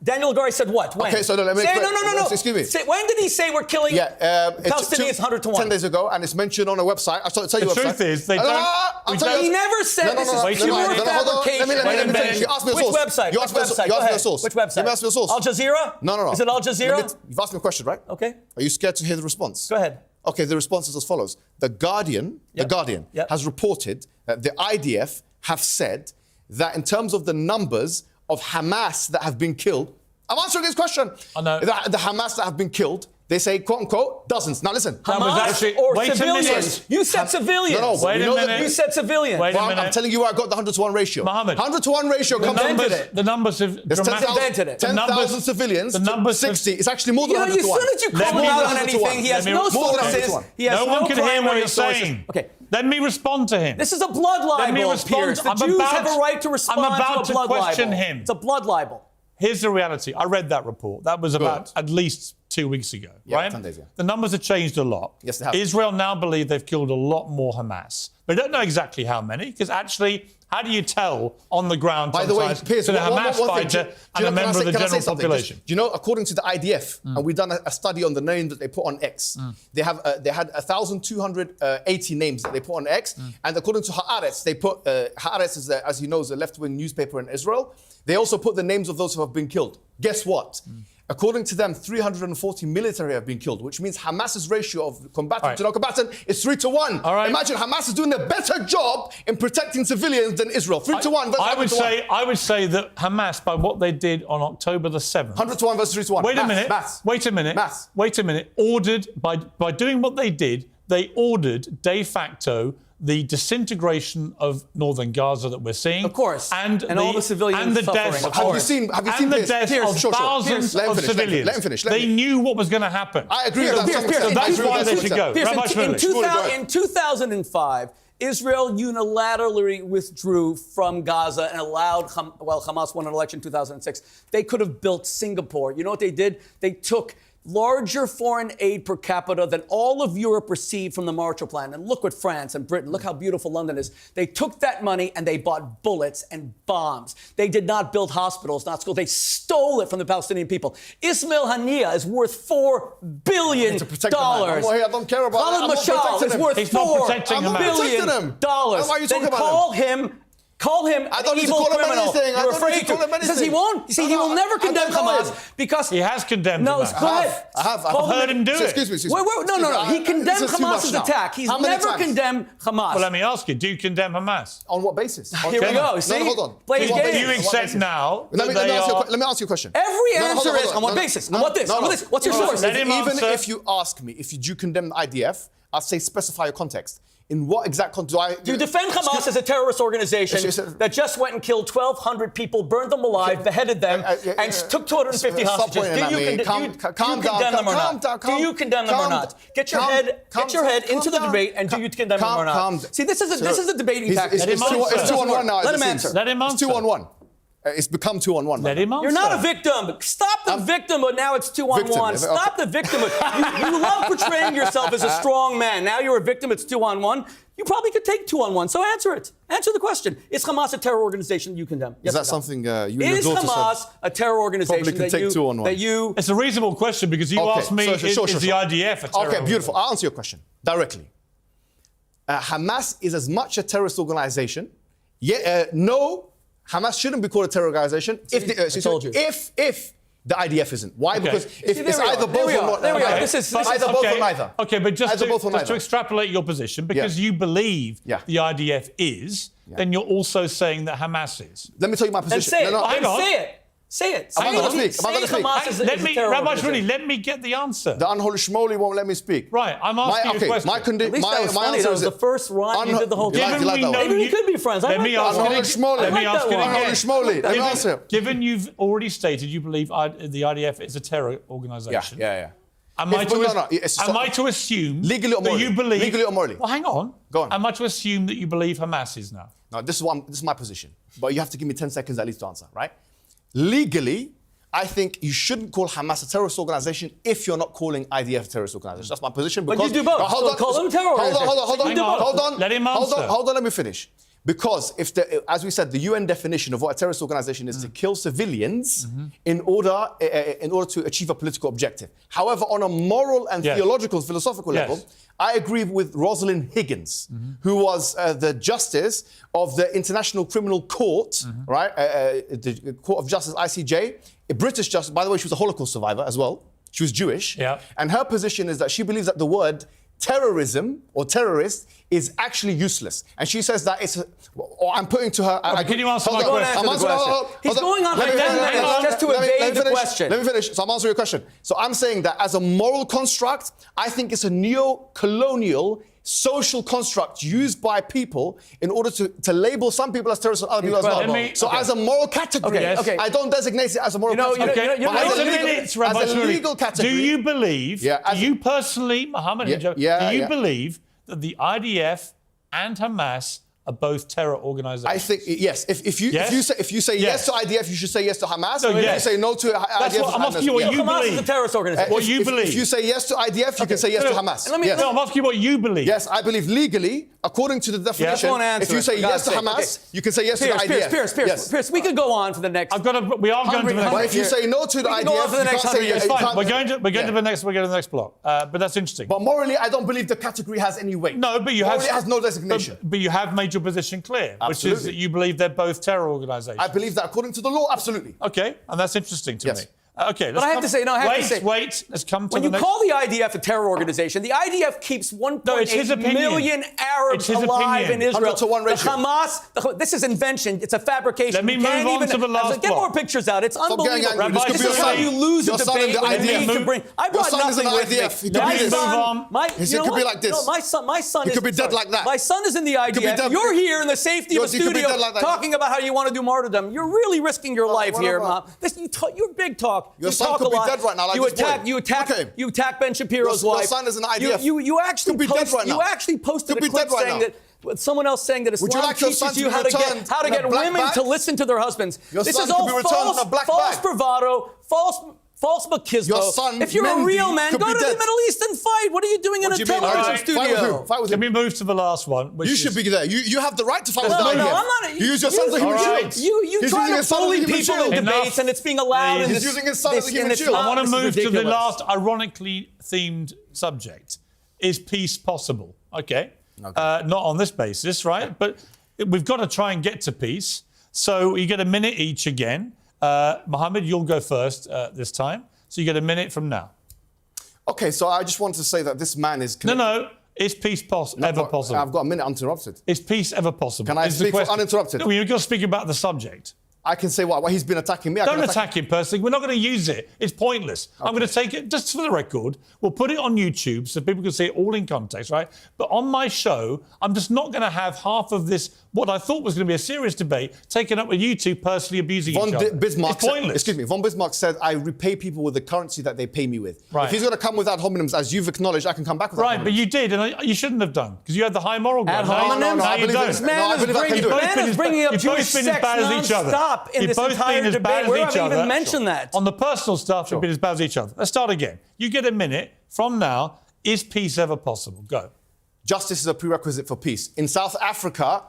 Daniel Hagari said what? When? Okay, so let me... No. Excuse me. When did he say we're killing Palestinians 100 to 1? 10 days ago, and it's mentioned on a website. I'll tell you the truth is, they don't... He never said this is pure fabrication. Let me you asked me a source. Which website? You asked me a source. Which website? You asked me a source. Al Jazeera? No. Is it Al Jazeera? You've asked me a question, right? Okay. Are you scared to hear the response? Go ahead. Okay, the response is as follows. The Guardian has reported that the IDF have said that in terms of the numbers of Hamas that have been killed, I'm answering this question. I know. The Hamas that have been killed, they say, quote unquote, dozens. Now listen. Hamas or civilians? You said civilians. No, wait a minute. You said civilians. Wait a minute. I'm telling you where I got the 100 to 1 ratio. Mohammed. 100 to 1 ratio comes from the numbers have invented it. 10,000 civilians. The numbers 60. It's actually more than 100 to 1. As soon as you call him out on anything, he has no sources. No one can hear what he's saying. Okay. Let me respond to him. This is a blood libel, Let me respond. Piers. The Jews have a right to respond I'm about to a blood question libel. him. It's a blood libel. Here's the reality. I read that report. That was about at least 2 weeks ago, right? 10 days, The numbers have changed a lot. Yes, they have. Israel now believe they've killed a lot more Hamas. They don't know exactly how many, because actually, how do you tell on the ground By the way, Piers, to the Hamas fighter and a member of the general population? Do you know, according to the IDF, and we've done a study on the name that they put on X, they had 1,280 names that they put on X, and according to Haaretz, they put Haaretz is, as you know, is a left-wing newspaper in Israel. They also put the names of those who have been killed. Guess what? According to them, 340 military have been killed, which means Hamas's ratio of combatant to non-combatant is 3-1. All right. Imagine Hamas is doing a better job in protecting civilians than Israel. 3-1 versus I would say that Hamas, by what they did on October the 7th, 100-1 versus 3-1. Wait a minute. Wait a minute. Ordered by doing what they did, they ordered de facto the disintegration of northern Gaza that we're seeing. Of course. And all the civilians and the suffering. deaths Have you seen and the deaths of thousands of civilians. Let him finish. They knew what was going to happen. I agree with that. So that's why they should go. Piers, Rabbi Shmuley. in 2005, Israel unilaterally withdrew from Gaza and allowed, Hamas won an election in 2006. They could have built Singapore. You know what they did? They took larger foreign aid per capita than all of Europe received from the Marshall Plan. And look what France and Britain, look how beautiful London is. They took that money and they bought bullets and bombs. They did not build hospitals, not schools. They stole it from the Palestinian people. Ismail Haniyeh is worth $4 billion. I don't care about Khalid Mashal is worth $4 billion. Why are you talking about him? Call him an evil criminal. You're afraid to. He says he won't. You see, he will never condemn Hamas because he has condemned Hamas. Go ahead. I've heard him do it. Excuse me. No. He condemned Hamas's attack. He's never condemned Hamas. Well, let me ask you: do you condemn Hamas? On what basis? Here we go. See, hold on. Play his game. You accept now? Let me ask you a question. Every answer is on what basis? On what this? On this? What's your source? Even if you ask me if you do condemn the IDF, I'd say specify your context. In what exact context do you defend Hamas as a terrorist organization that just went and killed 1,200 people, burned them alive, beheaded them, and took 250 hostages? Do you condemn them or not? Do you condemn them or not? Get your head into the debate, and do you condemn them or not? See, this is a debating tactic. It's 2-on-1 now. Let him answer. Let him answer. It's 2-on-1. It's become 2-on-1. Let him answer. You're not a victim. Stop the victim, but now it's 2-on-1. Stop the victim. You love portraying yourself as a strong man. Now you're a victim. It's 2-on-1. You probably could take 2-on-1. So answer it. Answer the question. Is Hamas a terror organization you condemn? Yes, is that something you and your is daughter Hamas a terror organization that you? It's a reasonable question because you asked me, is the IDF a terror organization? Beautiful. I'll answer your question directly. Hamas is as much a terrorist organization. No, Hamas shouldn't be called a terror organization if the IDF isn't. Why? Because if it's either both or not. There we are. This is either both or neither. Okay, but just to extrapolate your position, because you believe the IDF is, then you're also saying that Hamas is. Let me tell you my position. Say it. Say it. I'm not going to speak. Rabbi Shmuley, let me get the answer. The unholy Shmuley won't let me speak. Right, I'm asking you a question. My answer is the first run you did the whole time. Maybe we could be friends. Let me ask it again. Given you've already stated you believe the IDF is a terror organization. Yeah. Am I to assume legally or morally? that you believe... Legally or morally? Well, hang on. Go on. Am I to assume that you believe Hamas is now? No, this is my position. But you have to give me 10 seconds at least to answer, right? Legally, I think you shouldn't call Hamas a terrorist organization if you're not calling IDF a terrorist organization. That's my position. But you do both. Call them terror organizations. Hold on. Let him answer. Hold on, let me finish. Because as we said, the UN definition of what a terrorist organization is to kill civilians in order to achieve a political objective. However, on a moral and theological, philosophical level, I agree with Rosalind Higgins, who was the justice of the International Criminal Court, right? The Court of Justice, ICJ, a British justice. By the way, she was a Holocaust survivor as well. She was Jewish. And her position is that she believes that the word terrorism or terrorist is actually useless. And she says that I'm putting to her... Can you answer my question? He's going on for 10 minutes just to evade the question. Let me finish. So I'm answering your question. So I'm saying that as a moral construct, I think it's a neo-colonial social construct used by people in order to label some people as terrorists and other people as well. So as a moral category, I don't designate it as a moral category. As a legal category. Do you believe, you personally, Mohammed Hijab, do you believe that the IDF and Hamas are both terror organizations? I think yes. If you say yes to IDF, you should say yes to Hamas. If you say no to IDF, I'm asking you what you believe. Hamas is a terrorist organization. What you believe. If you say yes to IDF, you can say yes to Hamas. No, I'm asking you what you believe. Yes, I believe legally, according to the definition, if you say yes to Hamas, you can say yes to the IDF. Piers, we could go on for the next. We are going to the next. But if you say no to the IDF, you can't say yes. It's fine. We're going to the next. We're going to the next block. But that's interesting. But morally, I don't believe the category has any weight. No, but you have. Morally, it has no designation. But you have made made your position clear, which is Absolutely. that you believe they're both terror organisations. I believe that according to the law, absolutely. Okay, and that's interesting to Yes. me. Okay, But I have to say, wait, let's come to when the you next... call the IDF a terror organization, the IDF keeps 1.8 million Arabs alive in Israel. 100 to 1 ratio. The Hamas, this is invention. It's a fabrication. Let me You move can't on even, to the last Get block. more pictures out. It's Stop getting unbelievable. angry. This is how you lose a Your son in debate the when you IDF. need to bring... I Your brought son is in nothing the with IDF. me. He could My be this. son, He could be like this. No, my son He is... could be dead sorry. like that. My son is in the IDF. dead. You're here in the safety of a He could be studio dead like that. talking about how you want to do martyrdom. You're really risking your life here, whatever. Mom. You're big talk. Your You son talk could a be lot. dead right now, like you this boy. attack. Okay. You attack Ben Shapiro's Your wife. son is an IDF. You actually Could be dead post, right now. You actually posted Could a be clip dead right saying now. that with someone else saying that Would you Islam like your teaches son to you be how to returned get in a black women bag? to listen to their husbands. Your This son is could all be returned in a black false bag. bravado, false machismo. Your son, if you're a Mendy, real man, could go be to the dead. Middle East and fight. What are you doing in What a do you mean? television All right, studio? fight with who? Fight with Let him. me move to the last one. Which You is, should be there. You have the right to fight with the No, IDF. I'm not. You use your son as a human All shield. right. You He's try using to his son as a bully human people shield. in debates, Enough. and it's being allowed. Please. in He's this- using his son as a this- human in this- shield. I want to this is move to the ridiculous. last ironically themed subject. Is peace possible? Okay. Not on this basis, right? But we've got to try and get to peace. So you get a minute each again. Mohammed, you'll go first this time. So you get a minute from now. Okay, so I just want to say that this man is... No. Is peace ever possible? I've got a minute uninterrupted. Is peace ever possible? Can I Is the speak question. uninterrupted? No, you've got to speak about the subject. I can say what? Well, he's been attacking me. I Don't can attack him personally. We're not going to use it. It's pointless. I'm going to take it, just for the record, we'll put it on YouTube so people can see it all in context, right? But on my show, I'm just not going to have half of this, what I thought was going to be a serious debate, taken up with you two personally abusing each other. Bismarck It's pointless. Excuse me. Von Bismarck said, I repay people with the currency that they pay me with. Right. If he's going to come with ad hominems, as you've acknowledged, I can come back with ad Right, but hominems. you did, and you shouldn't have done, because you had the high moral ground. Ad hominems? Now I you believe don't. it. This No, I man believe I can do it. is bringing up You've both Jewish been as sex bad as each other. non-stop in You've this both entire been as bad debate. as We each haven't other. even mentioned that. On the personal stuff, you've been as bad as each other. Let's start again. You get a minute from now. Is peace ever possible? Go. Justice is a prerequisite for peace. In South Africa,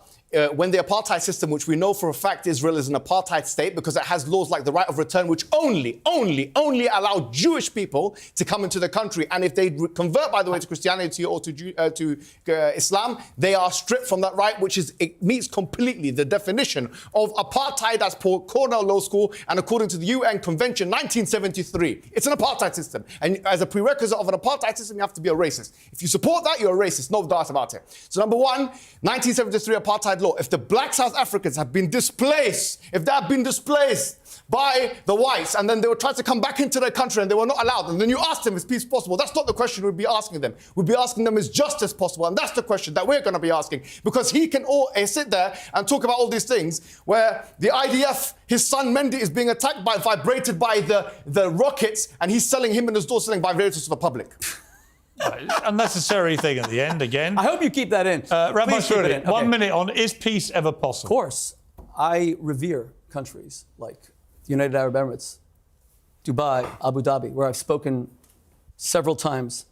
when the apartheid system, which we know for a fact Israel is an apartheid state because it has laws like the right of return, which only allow Jewish people to come into the country. And if they convert, by the way, to Christianity or to Islam, they are stripped from that right, it meets completely the definition of apartheid as per Cornell Law School and according to the UN Convention 1973. It's an apartheid system. And as a prerequisite of an apartheid system, you have to be a racist. If you support that, you're a racist. No doubt about it. So number one, 1973 apartheid law. If the black South Africans have been displaced, by the whites, and then they were trying to come back into their country and they were not allowed, and then you ask them, is peace possible? That's not the question we'd be asking them. We'd be asking them, is justice possible? And that's the question that we're going to be asking. Because he can sit there and talk about all these things where the IDF, his son Mendy, is being attacked vibrated by the rockets, and he's selling him and his daughter selling vibrators to the public. Unnecessary thing at the end again. I hope you keep that in. Rabbi Please keep it Shmuley, in. Okay. 1 minute on, is peace ever possible? Of course, I revere countries like the United Arab Emirates, Dubai, Abu Dhabi, where I've spoken several times.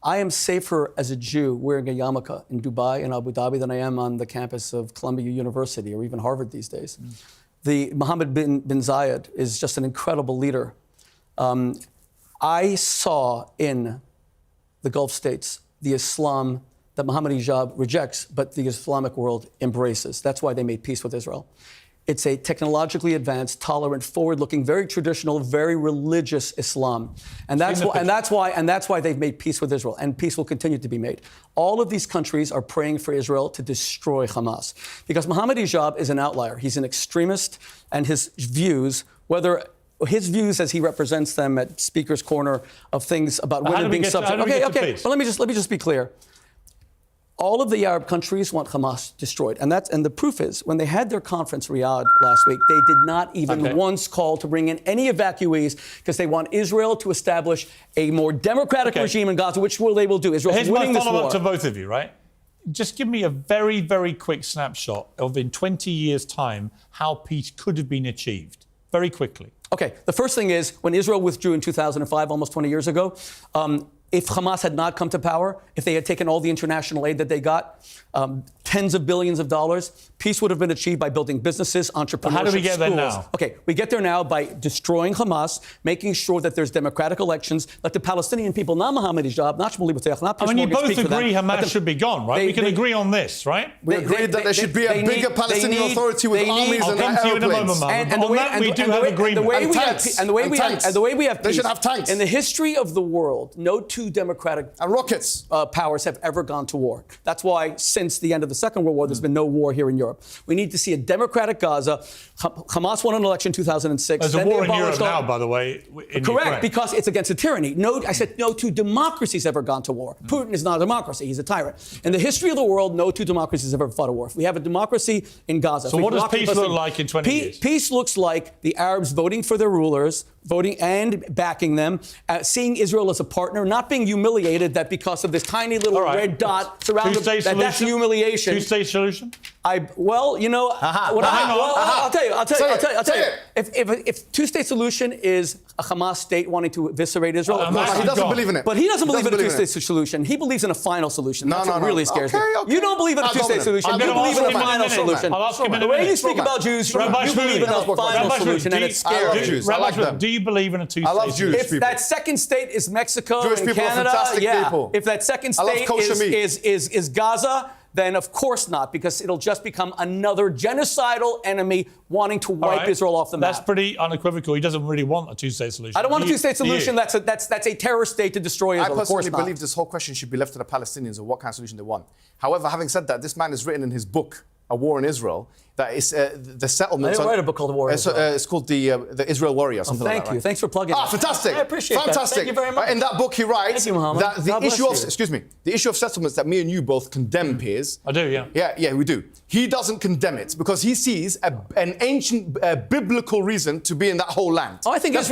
I am safer as a Jew wearing a yarmulke in Dubai and Abu Dhabi than I am on the campus of Columbia University or even Harvard these days. The Mohammed bin Zayed is just an incredible leader. I saw in the Gulf states the Islam that Mohammed Hijab rejects, but the Islamic world embraces. That's why they made peace with Israel. It's a technologically advanced, tolerant, forward-looking, very traditional, very religious Islam, and that's why they've made peace with Israel, and peace will continue to be made. All of these countries are praying for Israel to destroy Hamas, because Mohammed Hijab is an outlier. He's an extremist, and his views, his views as he represents them at Speaker's Corner of things about women being subject. Okay. But let me just be clear. All of the Arab countries want Hamas destroyed, and the proof is when they had their conference in Riyadh last week, they did not even once call to bring in any evacuees because they want Israel to establish a more democratic regime in Gaza, which they will do. Israel's winning this war. Here's my follow-up to both of you, right? Just give me a very, very quick snapshot of in 20 years' time how peace could have been achieved, very quickly. Okay, the first thing is when Israel withdrew in 2005, almost 20 years ago, if Hamas had not come to power, if they had taken all the international aid that they got, tens of billions of dollars, peace would have been achieved by building businesses, entrepreneurship, how do we get schools. there now? Okay, we get there now by destroying Hamas, making sure that there's democratic elections, let the Palestinian people, not Mohammed Hijab, not Shmuley, not Piers, I mean, you both speak for them, agree Hamas should be gone, right? We can they- agree on this, right? We agreed that there should be a bigger Palestinian Authority with armies I'll and come to you in a airplanes. moment, Mohammed. On that, we do have agreement. And the way we have They peace, should have tanks. in the history of the world, no two democratic And rockets. powers have ever gone to war. That's why, since the end of the Second World War, there's been no war here in Europe. We need to see a democratic Gaza. Hamas won an election in 2006. There's a Then they war in Europe abolished all- now, by the way, in Correct, Ukraine. because it's against a tyranny. No, I said no two democracies ever gone to war. Putin is not a democracy; he's a tyrant. In the history of the world, no two democracies ever fought a war. We have a democracy in Gaza. So what does peace look like in 20 years? Peace looks like the Arabs voting for their rulers, voting and backing them, seeing Israel as a partner, not being humiliated that because of this tiny little All right. red dot surrounded Two-state that's solution? humiliation. Two-state solution? I'll tell you. If two-state solution is a Hamas state wanting to eviscerate Israel, of course He doesn't God. believe in it. but he doesn't believe in a believe two-state solution. He believes in a final solution. That's what no. really scares me. Okay. You don't believe in a I'll two-state go with solution. him. You I'm gonna believe in ask a him in a final minute. solution. I'll ask him in a The way minute. you speak about Jews, you Rabbi believe in a Shmuley. final Rabbi solution, Shmuley, and it's I love scary. Jews. I Rabbi like Shmuley, them. do you believe in a two-state I love Jewish solution? If people. that second state is Mexico Jewish and people are Canada, fantastic people. If that second I love state kosher meat. is Gaza, then of course not, because it'll just become another genocidal enemy wanting to All wipe right. Israel off the map. That's pretty unequivocal. He doesn't really want a two-state solution. I don't want a Do you- two-state do you? solution. That's a terror state to destroy I Israel. Of course personally not. believe this whole question should be left to the Palestinians of what kind of solution they want. However, having said that, this man has written in his book, A War in Israel, that is the settlements. I didn't write a book called A War in Israel. It's called the Israel Warrior, something like Thank that. you. Right? Thanks for plugging Ah, that. fantastic. I appreciate that. Fantastic. Thank you very much. In that book, he writes Thank you, Mohammed. that the God bless issue of, you. the issue of settlements that me and you both condemn, Piers. I do, yeah. Yeah, we do. He doesn't condemn it because he sees an ancient biblical reason to be in that whole land. Oh, I think Arabs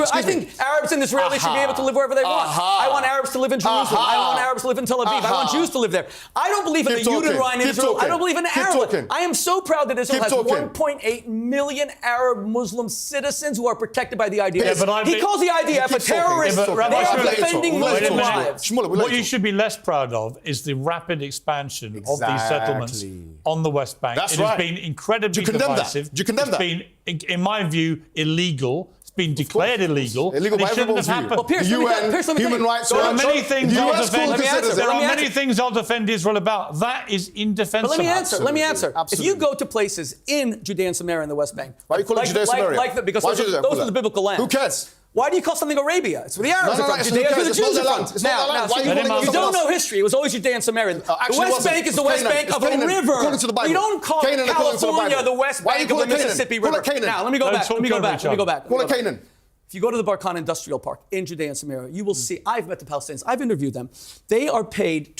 and Israelis should be able to live wherever they want. I want Arabs to live in Jerusalem. I want Arabs to live in Tel Aviv. I want Jews to live there. I don't believe in the Judenrein in Israel. I don't believe in Arab. I am so proud that Israel has 1.8 million Arab Muslim citizens who are protected by the IDF. He calls the IDF a terrorist. They are defending Muslim lives. What you should be less proud of is the rapid expansion of these settlements on the West Bank. That's It has been incredibly divisive. Do you condemn that? It's been, in my view, illegal. It's been declared illegal. Illegal by everyone's view. Well, Piers, the let me UN, tell Human you. Rights There are Watch. many things the I'll US defend. called citizens. There are Let me many answer. things I'll defend Israel about. That is indefensible. But let me answer. Let me answer. Absolutely. If you go to places in Judea and Samaria and the West Bank, Why are you calling Judea Samaria? Because Why those do you do are that? the biblical lands. Who cares? Why do you call something Arabia? It's where the Arabs are from. it's Judea is where the it's not Jews their are land. from. It's not their land. Why are you calling it You something don't else? know history. It was always Judea and Samaria. The actually, West it wasn't. Bank is It's the West Canaan. Bank It's of a Canaan, river. according to the Bible. We don't call Canaan, according to the California Bible. the West Why do Bank you of call the it Canaan? Mississippi Call River. it Canaan. Now, let me go Don't back. talk Let me go over back. each Let me go other. back. Call it Canaan. If you go to the Barkana Industrial Park in Judea and Samaria, you will see, I've met the Palestinians, I've interviewed them. They are paid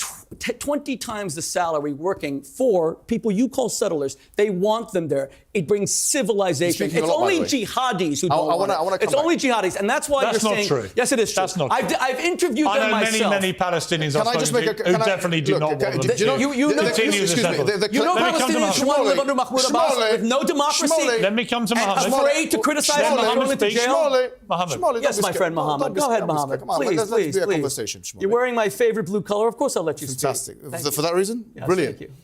20 times the salary working for people you call settlers. They want them there. It brings civilization. Speaking It's a lot, by only the way. jihadis who I don't want wanna it. come It's only jihadis. And that's why That's you're not saying... true. Yes, it is true. That's not true. I've interviewed I them know myself. many Palestinians Can I I've just spoken make a... to who definitely do not want them Do you know... You know- continue excuse the me, settlement. You know Let me come to Palestinians who want to live under Mahmoud Abbas Shmuley. with no democracy? Shmuley. Let me come to And Mohammed. afraid to criticize Let them and throw Mohammed them into speak. jail? Mohammed. Yes, my friend Mohammed. Go ahead, Mohammed. Please, please, be a please. conversation, Shmuley. You're wearing my favorite blue color. Of course I'll let you speak. Fantastic. Thank you. For that reason? Yes, Brilliant. thank you.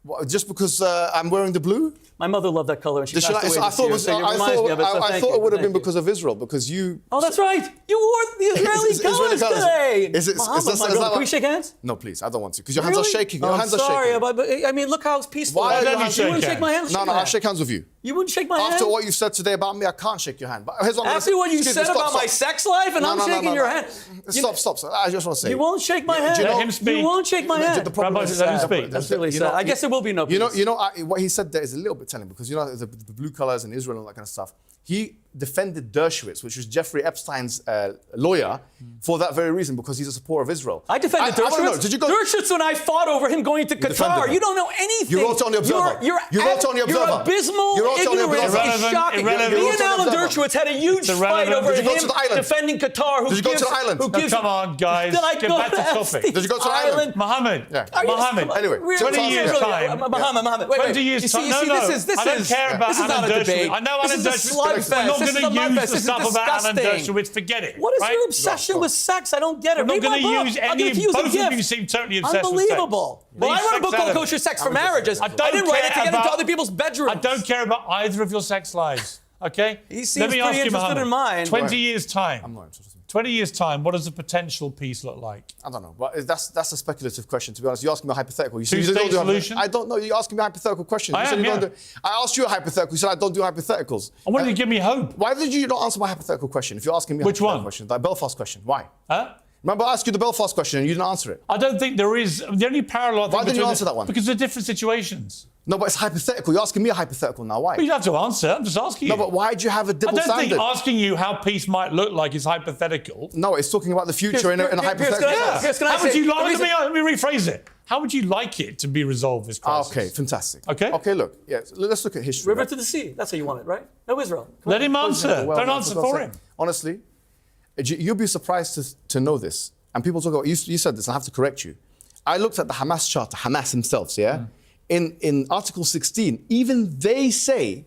What, just because I'm wearing the blue? My mother loved that color, and she passed away I this thought, year, so it reminds me of it, so I thank thought you, it would have thank been you. because of Israel, because you... Oh, that's right. You wore the Israeli Israeli colors colours. today. Is Mohammed, that my brother, like- can we shake hands? No, please, I don't want to, because your hands are Really? shaking. Your I'm hands are sorry, shaking. but I mean, look how it's peaceful. Why You don't you shake wouldn't shake hands? my hand? No, I'll shake hands with you. You wouldn't shake my hand? After what you've said today about me, I can't shake your hand. But here's what I'm After what you Excuse said me, stop, about my stop. sex life, and No, I'm no, no, shaking no, your no. hand. Stop. I just want to say. You won't shake my hand. Do you know- Let him speak. You won't shake my hand. The problem Rabbi, is let him that- speak. That's really you sad. know- I guess there will be no peace. What he said there is a little bit telling, because the blue colors in Israel and all that kind of stuff. He defended Dershowitz, which was Jeffrey Epstein's lawyer, for that very reason, because he's a supporter of Israel. I defended I wanna know, Dershowitz. did you go? Dershowitz and I fought over him going to defended Qatar. him. You don't know anything. You wrote it on the Observer. You're You wrote it on the Observer. You're abysmal. You wrote it on the Ignorance Observer. is shocking. Irrelevant. Me You and wrote it on the Alan Observer. Dershowitz had a huge fight irrelevant. over Did you go him to the island? defending Qatar. Did you go to the island? Who No, gives, come on, guys. Did I Get go back to to topic. Epstein's Did you go to the island? Mohammed. Yeah. Are you- Mohammed. Anyway, Really? 20 years' Really? time. Mohammed, wait, 20 years' You time. see, No, this is I don't care about this is not Alan a debate. Dershowitz. I know This Alan is a Dershowitz. mud fest. We're not This going is a to mud use fest. the This is stuff about Alan disgusting. Dershowitz. Forget it. What is right? your obsession with sex? I don't get it. I'm not Read my going to book. use I'll any give of you as a both of gift. you seem totally obsessed Unbelievable. with sex. Well, I wrote a book called Kosher Sex for Marriages. I didn't write it to get into other people's bedrooms. I don't care about either of your sex lives. Okay? He seems Let me pretty ask you, interested Mohammed, in mine. 20 years' time. I'm not interested. 20 years' time, what does a potential peace look like? I don't know, but that's a speculative question, to be honest. You're asking me a hypothetical. You Two-state don't do solution? I don't know. You're asking me a hypothetical question. I You said am, you don't yeah. do, I asked you a hypothetical. You said I don't do hypotheticals. I wanted to give me hope. Why did you not answer my hypothetical question? If you're asking me a Which hypothetical one? question, the Belfast question. Why? Huh? Remember, I asked you the Belfast question and you didn't answer it. I don't think there is. The only parallel. Why didn't you answer that one? Because they're different situations. No, but it's hypothetical. You're asking me a hypothetical now. Why? But you have to answer. I'm just asking you. No, but why do you have a I double don't standard? think asking you how peace might look like is hypothetical. No, it's talking about the future in a hypothetical. Piers, can I How would say- you like? the reason- Let me rephrase it. How would you like it to be resolved, this crisis? Okay, fantastic. Okay. Okay, look. Yeah, let's look at history. River right? to the sea. That's how you want it, right? No Israel. Come Let on. him answer. Well, Don't that's answer what I'm for saying. him. Honestly, you'll be surprised to know this. And people talk about, you said this, and I have to correct you. I looked at the Hamas charter, Hamas themselves, yeah? In Article 16, even they say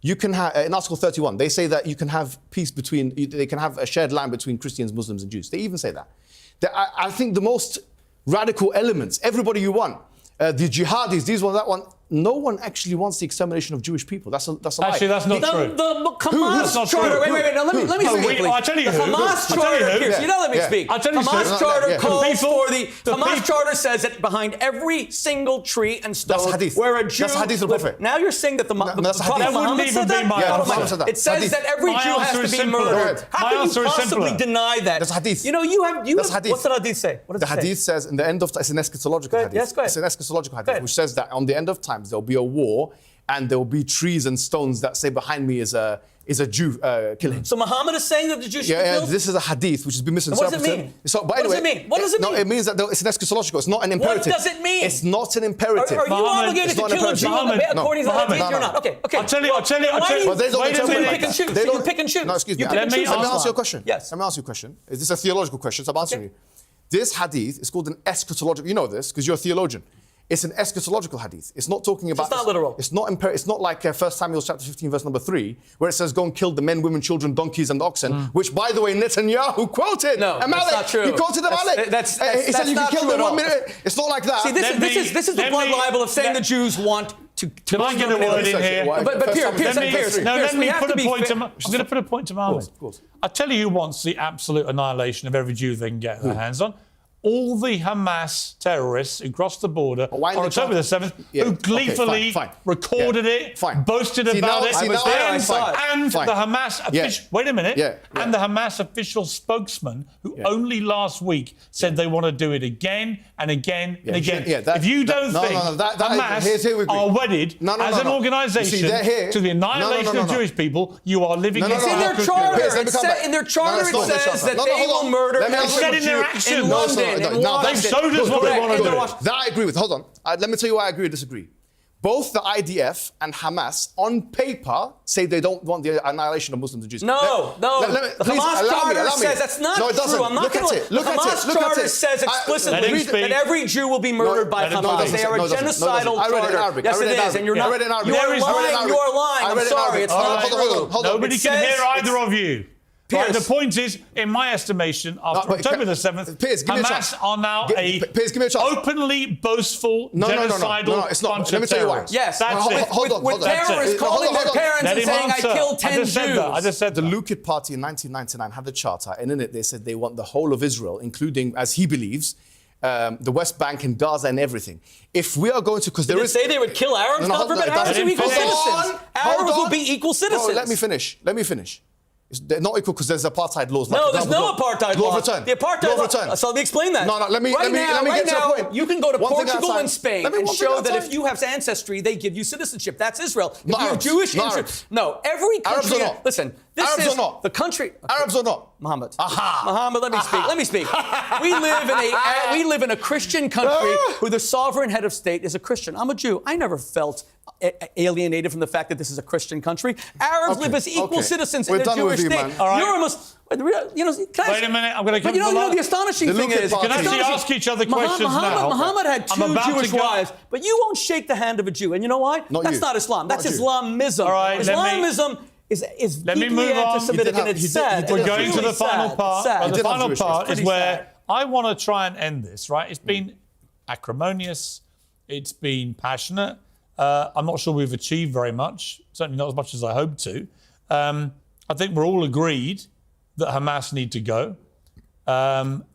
you can have, in Article 31, they say that you can have peace between, they can have a shared land between Christians, Muslims, and Jews. They even say that. I think the most radical elements, everybody you want, the jihadis, these one, that one, no one actually wants the extermination of Jewish people. That's a lie. Actually, that's not true. The Hamas That's not charter. true. Wait. Now let me No, speak. I'll tell you the who. Hamas I'll tell you charter. who. Piers, you know, let me Yeah. speak. I'll tell you Hamas who. charter Yeah. calls The people- for the the Hamas people- charter says that behind every single tree and stone That's hadith. where a Jew. That's hadith of the Prophet. Now you're saying that the that's Prophet hadith. That wouldn't Muhammad even said be that? my Yeah, answer. Muhammad said that. It says Hadith. that every My Jew has answer to is be simple. murdered. How My can answer you is possibly simpler. deny that? That's hadith. You know, you have. That's hadith. What's the hadith say? What does The it say? hadith says in the end of it's an eschatological ahead. hadith. Yes, go ahead. It's an eschatological hadith, ahead. which says that on the end of times there'll be a war and there will be trees and stones that say behind me is a Jew, kill him. So Muhammad is saying that the Jews should be Yeah, killed? this is a hadith which has been what does misinterpreted. it mean? So, but What does anyway, it mean? What does it mean? No, it means that it's an eschatological. It's not an imperative. does it mean? It's not an imperative. Are you Mohammed, obligated it's to not kill a imperative. Jew Mohammed, according to the Mohammed, hadith? You're no, not. no. Okay. I'll tell you. Why do you, But they don't Wait a interpret minute. like pick and that. choose? They You don't- pick and choose. No, excuse me. You pick and Let me choose. Let me Islam. ask you a question. Yes. Let me ask you a question. Is this a theological question? So I'm answering you. This hadith is called an eschatological. You know this because you're a theologian. It's an eschatological hadith. It's not talking about. It's not literal. It's not It's not like 1 Samuel chapter 15, verse number 3, where it says, "Go and kill the men, women, children, donkeys, and oxen." Which, by the way, Netanyahu quoted. No, Amalek. that's not true. He quoted Amalek. He said you can not kill true them at in 1 all. minute. It's not like that. See, this is the blood libel of saying the Jews want to. Can I get a word in here? But Piers, Let we me have put to a be point. fair. I'm going to put a point to Mohammed. Of course. I'll tell you who wants the absolute annihilation of every Jew they can get their hands on. All the Hamas terrorists who crossed the border why on in the October the charter? 7th, Yeah, who okay, gleefully fine. recorded Yeah, it, fine. boasted See, about now- it, see, now I saw it. and Fine. the Hamas official. Yeah. Wait a minute. Yeah, yeah. And the Hamas official spokesman, who only last week said they want to do it again and again and again. If you don't think Hamas here we agree. are wedded as an You organisation see, they're here. to the annihilation of Jewish people, you are living in It's in their Piers, charter. let me come back. In their charter, No, it it's not in their says charter. that No, they hold will on. murder Let me every answer Said Jew in their action. in No, London. no, in no, they've showed us what they Correct, want to and do. they're watching- That I agree with. Hold on. Let me tell you why I agree or disagree. Both the IDF and Hamas, on paper, say they don't want the annihilation of Muslims and Jews. No. The please, Hamas allow me, charter allow me. says that's not No, it doesn't. true. I'm not Look going at it. Look The at Hamas it. Look at charter it. says Let him explicitly speak. that every Jew will be murdered by let him Hamas. speak. They are a No, it doesn't. genocidal I read it in charter. Arabic. Yes, I read it it in is, and you're Arabic. not. I read it in Arabic. You I are read it in lying. Arabic. You are lying. I I'm read it in sorry. Arabic. It's All not right, true. hold on. Nobody It can says hear either of you. Right, Piers. the point is, in my estimation, after but October the 7th, Piers, give me a chance. Hamas are now Piers, give me a chance. openly boastful, genocidal it's not. bunch Let me of tell you why. terrorists. Yes. That's Hold it. on, hold on. With That's terrorists it. calling their parents Let and him saying, I answer. killed 10 I just said that. I Jews. just said The that. Likud Party in 1999 had a charter, and in it they said they want the whole of Israel, including, as he believes, the West Bank and Gaza and everything. If we are going to, because there Did is... they say they would kill Arabs? No, God hold on, forbid, it Arabs doesn't are equal finish. citizens. Arabs will be equal citizens. No, let me finish. They're not equal because there's apartheid laws. No, like, there's no apartheid law law. of return. The apartheid law law. of return. So let me explain that. No, let me right get to now, the point. you can go to One thing Portugal outside. and Spain Let me and one thing show that outside. if you have ancestry, they give you citizenship. That's Israel. If Not you have Arabs. Jewish Not interest. Arabs. No, every country. Arabs or not? Listen, this Arabs is or not? the country. Arabs or not? Muhammad. Aha. Muhammad, let me speak. Let me speak. We live in a Christian country where the sovereign head of state is a Christian. I'm a Jew. I never felt alienated from the fact that this is a Christian country. Arabs live as equal citizens in a Jewish state. man. All right. You're a Muslim. You know, Wait a minute, I'm going to come But you to know the the astonishing The thing Likud is, Party. We can actually ask each other questions now. Muhammad had I'm 2 about to Jewish go- wives, but you won't shake the hand of a Jew. And you know why? Not That's you. not Islam. Not That's you. Islamism. All right, let me- Islamism is Let me deeply move on. anti-Semitic, and it's sad. We're It's going to really the final sad. part. It's sad. And the final part is where sad. I want to try and end this, right? It's been acrimonious. It's been passionate. I'm not sure we've achieved very much, certainly not as much as I hoped to. I think we're all agreed that Hamas need to go.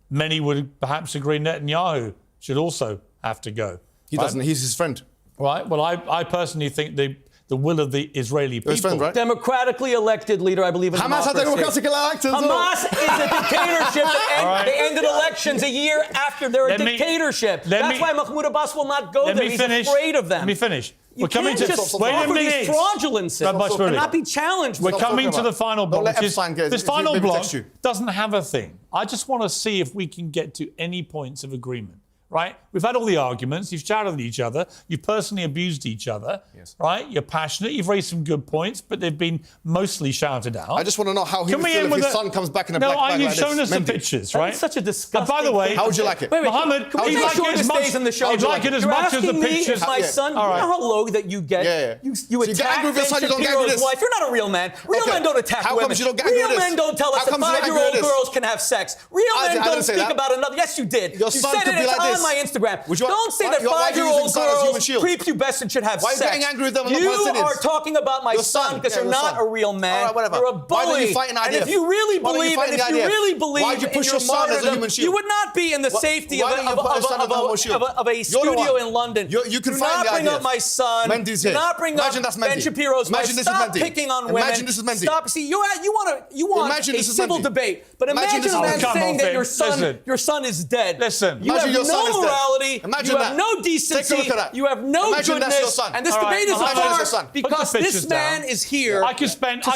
Many would perhaps agree Netanyahu should also have to go. He doesn't. He's his friend. Right. Well, I personally think the will of the Israeli people. His friend, right? Democratically elected leader, I believe in Hamas had democracy. democratic elections. Hamas is a dictatorship. They ended elections a year after they're a dictatorship. That's why Mahmoud Abbas will not go there. He's afraid of them. Let me finish. You can't just offer these fraudulences and not be challenged. We're coming to the final block. This final block you. doesn't have a thing. I just want to see if we can get to any points of agreement. Right? We've had all the arguments. You've shouted at each other. You've personally abused each other. Yes. Right? You're passionate. You've raised some good points, but they've been mostly shouted out. I just want to know how he would feel if his son comes back in a black bag you've like shown this. us the pictures, right? That's such a disgusting. By the way, how would you like it? Wait, Mohammed, he'd like it as much. I'd like it as much as the pictures. My son, you know how low that you get. You attack Ben Shapiro's wife. You're not a real man. Real men don't attack women. Real men don't tell us that 5-year-old girls can have sex. Real men don't speak about another. Yes, you did. You said it. It's on my Instagram. Don't say that 5-year-old girls, prepubescent, should have sex. Why are you getting angry with them? You are talking about my son because you're not a real man. You're a bully. Why don't you fight an idea? And if you really believe, why'd you push your son as a human shield? you would not be in the safety of a studio in London. You can do find not bring up my son. Mendy's do here. not bring up Ben Shapiro's wife. Stop picking on women. Imagine this is Mendy. Stop. See, you want a civil debate, but imagine a man saying that your son is dead. Listen, you have no morality. You have no decency. You have no goodness. And this debate is apart because this man is here to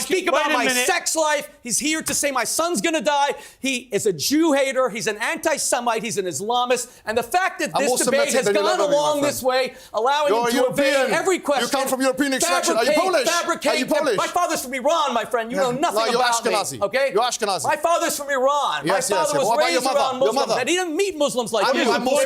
speak about my sex life. He's here to say my son's going to die. He is a Jew hater. He's an anti-Semite. He's an Islamist. And the fact that this debate has gone along this way, allowing him to evade every question. You come from European extraction. Are you Polish? Are you Polish? My father's from Iran, my friend. You know nothing about me. Okay? You're Ashkenazi. My father's from Iran. My father was raised around Muslims. And he didn't meet Muslims like you. I'm more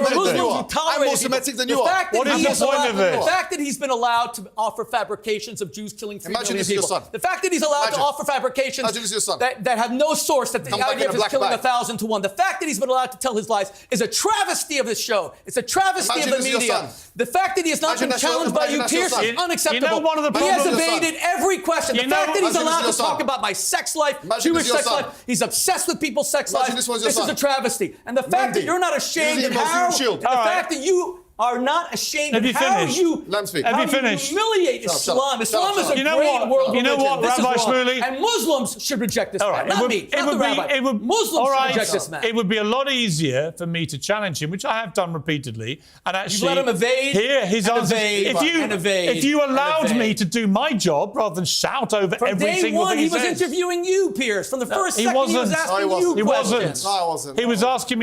Semitic than you are. What is the point of this? The fact that he's been allowed to offer fabrications of Jews killing 3 million people. The fact that he's allowed to offer fabrications that have no source, that the idea of his killing 1,000 to 1. The fact that he's been allowed to tell his lies is a travesty of this show. It's a travesty of the media. The fact that he has not been challenged by you, Piers, is unacceptable. He has evaded every question. The fact that he's allowed to talk about my sex life, Jewish sex life, he's obsessed with people's sex life. This is a travesty. And the fact that you're not ashamed of how, and the fact that you are not ashamed of how you humiliate Islam. Islam is a great world religion. You know what, Rabbi Shmuley? And Muslims should reject this man. Not me, not the rabbi. Muslims should reject this man. It would be a lot easier for me to challenge him, which I have done repeatedly. And actually, you let him evade. Here, his answer. If you allowed me to do my job rather than shout over every single thing he says. He was interviewing you, Piers. From the first second, he was asking you questions. No, I wasn't. He was asking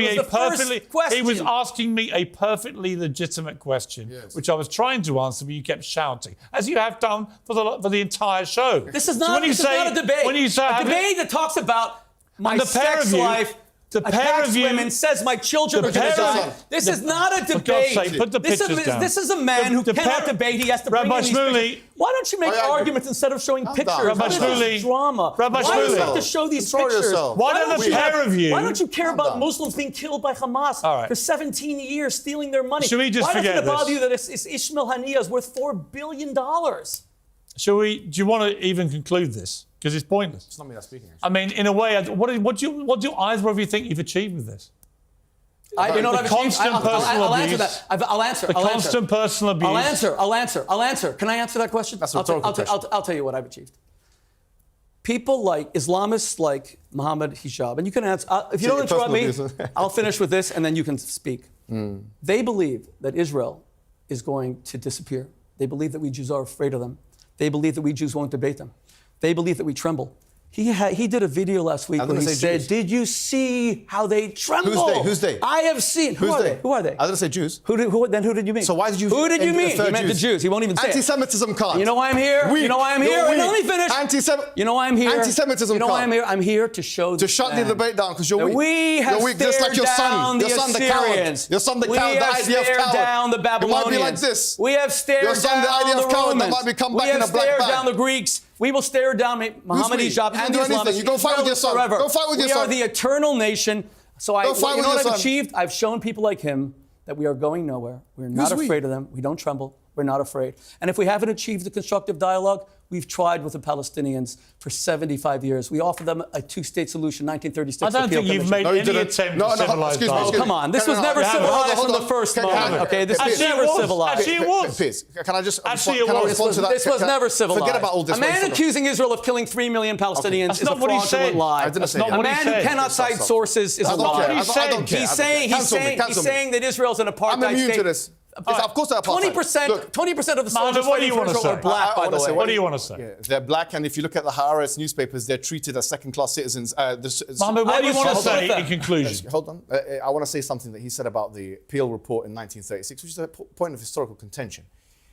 me a perfectly legitimate question, which I was trying to answer, but you kept shouting, as you have done for the entire show. This is not a debate. When you say a debate that talks about my sex life, attacks women, says my children are going to die. This is not a debate. For God's sake, put the pictures down. This is a man who cannot debate. He has to bring in these pictures. Why don't you make arguments instead of showing pictures? Rabbi Shmuley, drama. Rabbi Why do you Shmuley, have to show these pictures? Why don't the pair of you? Why don't you care about Muslims being killed by Hamas for 17 years, stealing their money? Should we just forget this? Why doesn't it bother you that Ishmael Haniyeh is worth $4 billion? Do you want to even conclude this? Because it's pointless. It's not me that's speaking. I mean, in a way, what do either of you think you've achieved with this? You know what I've achieved? I'll answer that. I'll answer. Constant personal abuse. I'll answer. Can I answer that question? That's a rhetorical question. I'll tell you what I've achieved. People like Islamists like Mohammed Hijab, and you can answer. If you don't interrupt me, I'll finish with this, and then you can speak. They believe that Israel is going to disappear. They believe that we Jews are afraid of them. They believe that we Jews won't debate them. They believe that we tremble. He did a video last week where he said, "Did you see how they tremble?" Who's they? I have seen. Who are they? I didn't say Jews. Then who did you mean? So why did you? Who did you mean? He meant the Jews. He won't even say Anti-Semitism can't. You know why I'm here? You know why I'm here? Let me finish. You know why I'm here? Anti-Semitism You know why I'm here? I'm here to show to shut the debate down because you're weak. We have just like your son. Your son, the coward. Your son, the coward. The IDF coward. We have stared down the Babylonians. It might be like this. We have stared down the Romans. That might be come back in a black bag. We have stared down the Greeks. We will stare down Mohammed we? Hijab You and can the do anything. Islamists. You go fight with your son. Forever. Go fight with your We son. are the eternal nation. So Go fight you with know your what I've son. achieved? I've shown people like him that we are going nowhere. We're not Who's we? afraid of them. We don't tremble. We're not afraid. And if we haven't achieved a constructive dialogue, we've tried with the Palestinians for 75 years. We offered them a two-state solution, 1936. I don't appeal think you've commission. made No, you any didn't. attempt No, to no, civilize excuse me, dialogue. Oh, come on. This was never civilized from the first moment. Okay, this was never civilized. Actually, it was. Piers, can I just Actually, can it I was. respond to that? This was never civilized. Forget about all this. A man accusing Israel of killing 3 million Palestinians That's is a not what he fraudulent said. lie. I didn't That's say not that. A what he man who said. cannot cite sources is a I don't liar. care. he said. I don't care. He's saying that Israel's an apartheid I'm immune state. to this. Of course they're apartheid. 20% of the Mohammed, soldiers what do you fighting for want to Israel say? are black, by the way. What do you want to say? Yeah, they're black, and if you look at the Haaretz newspapers, they're treated as second-class citizens. Mohammed, what do you want to say in conclusion? Hold on. I want to say something that he said about the Peel report in 1936, which is a point of historical contention.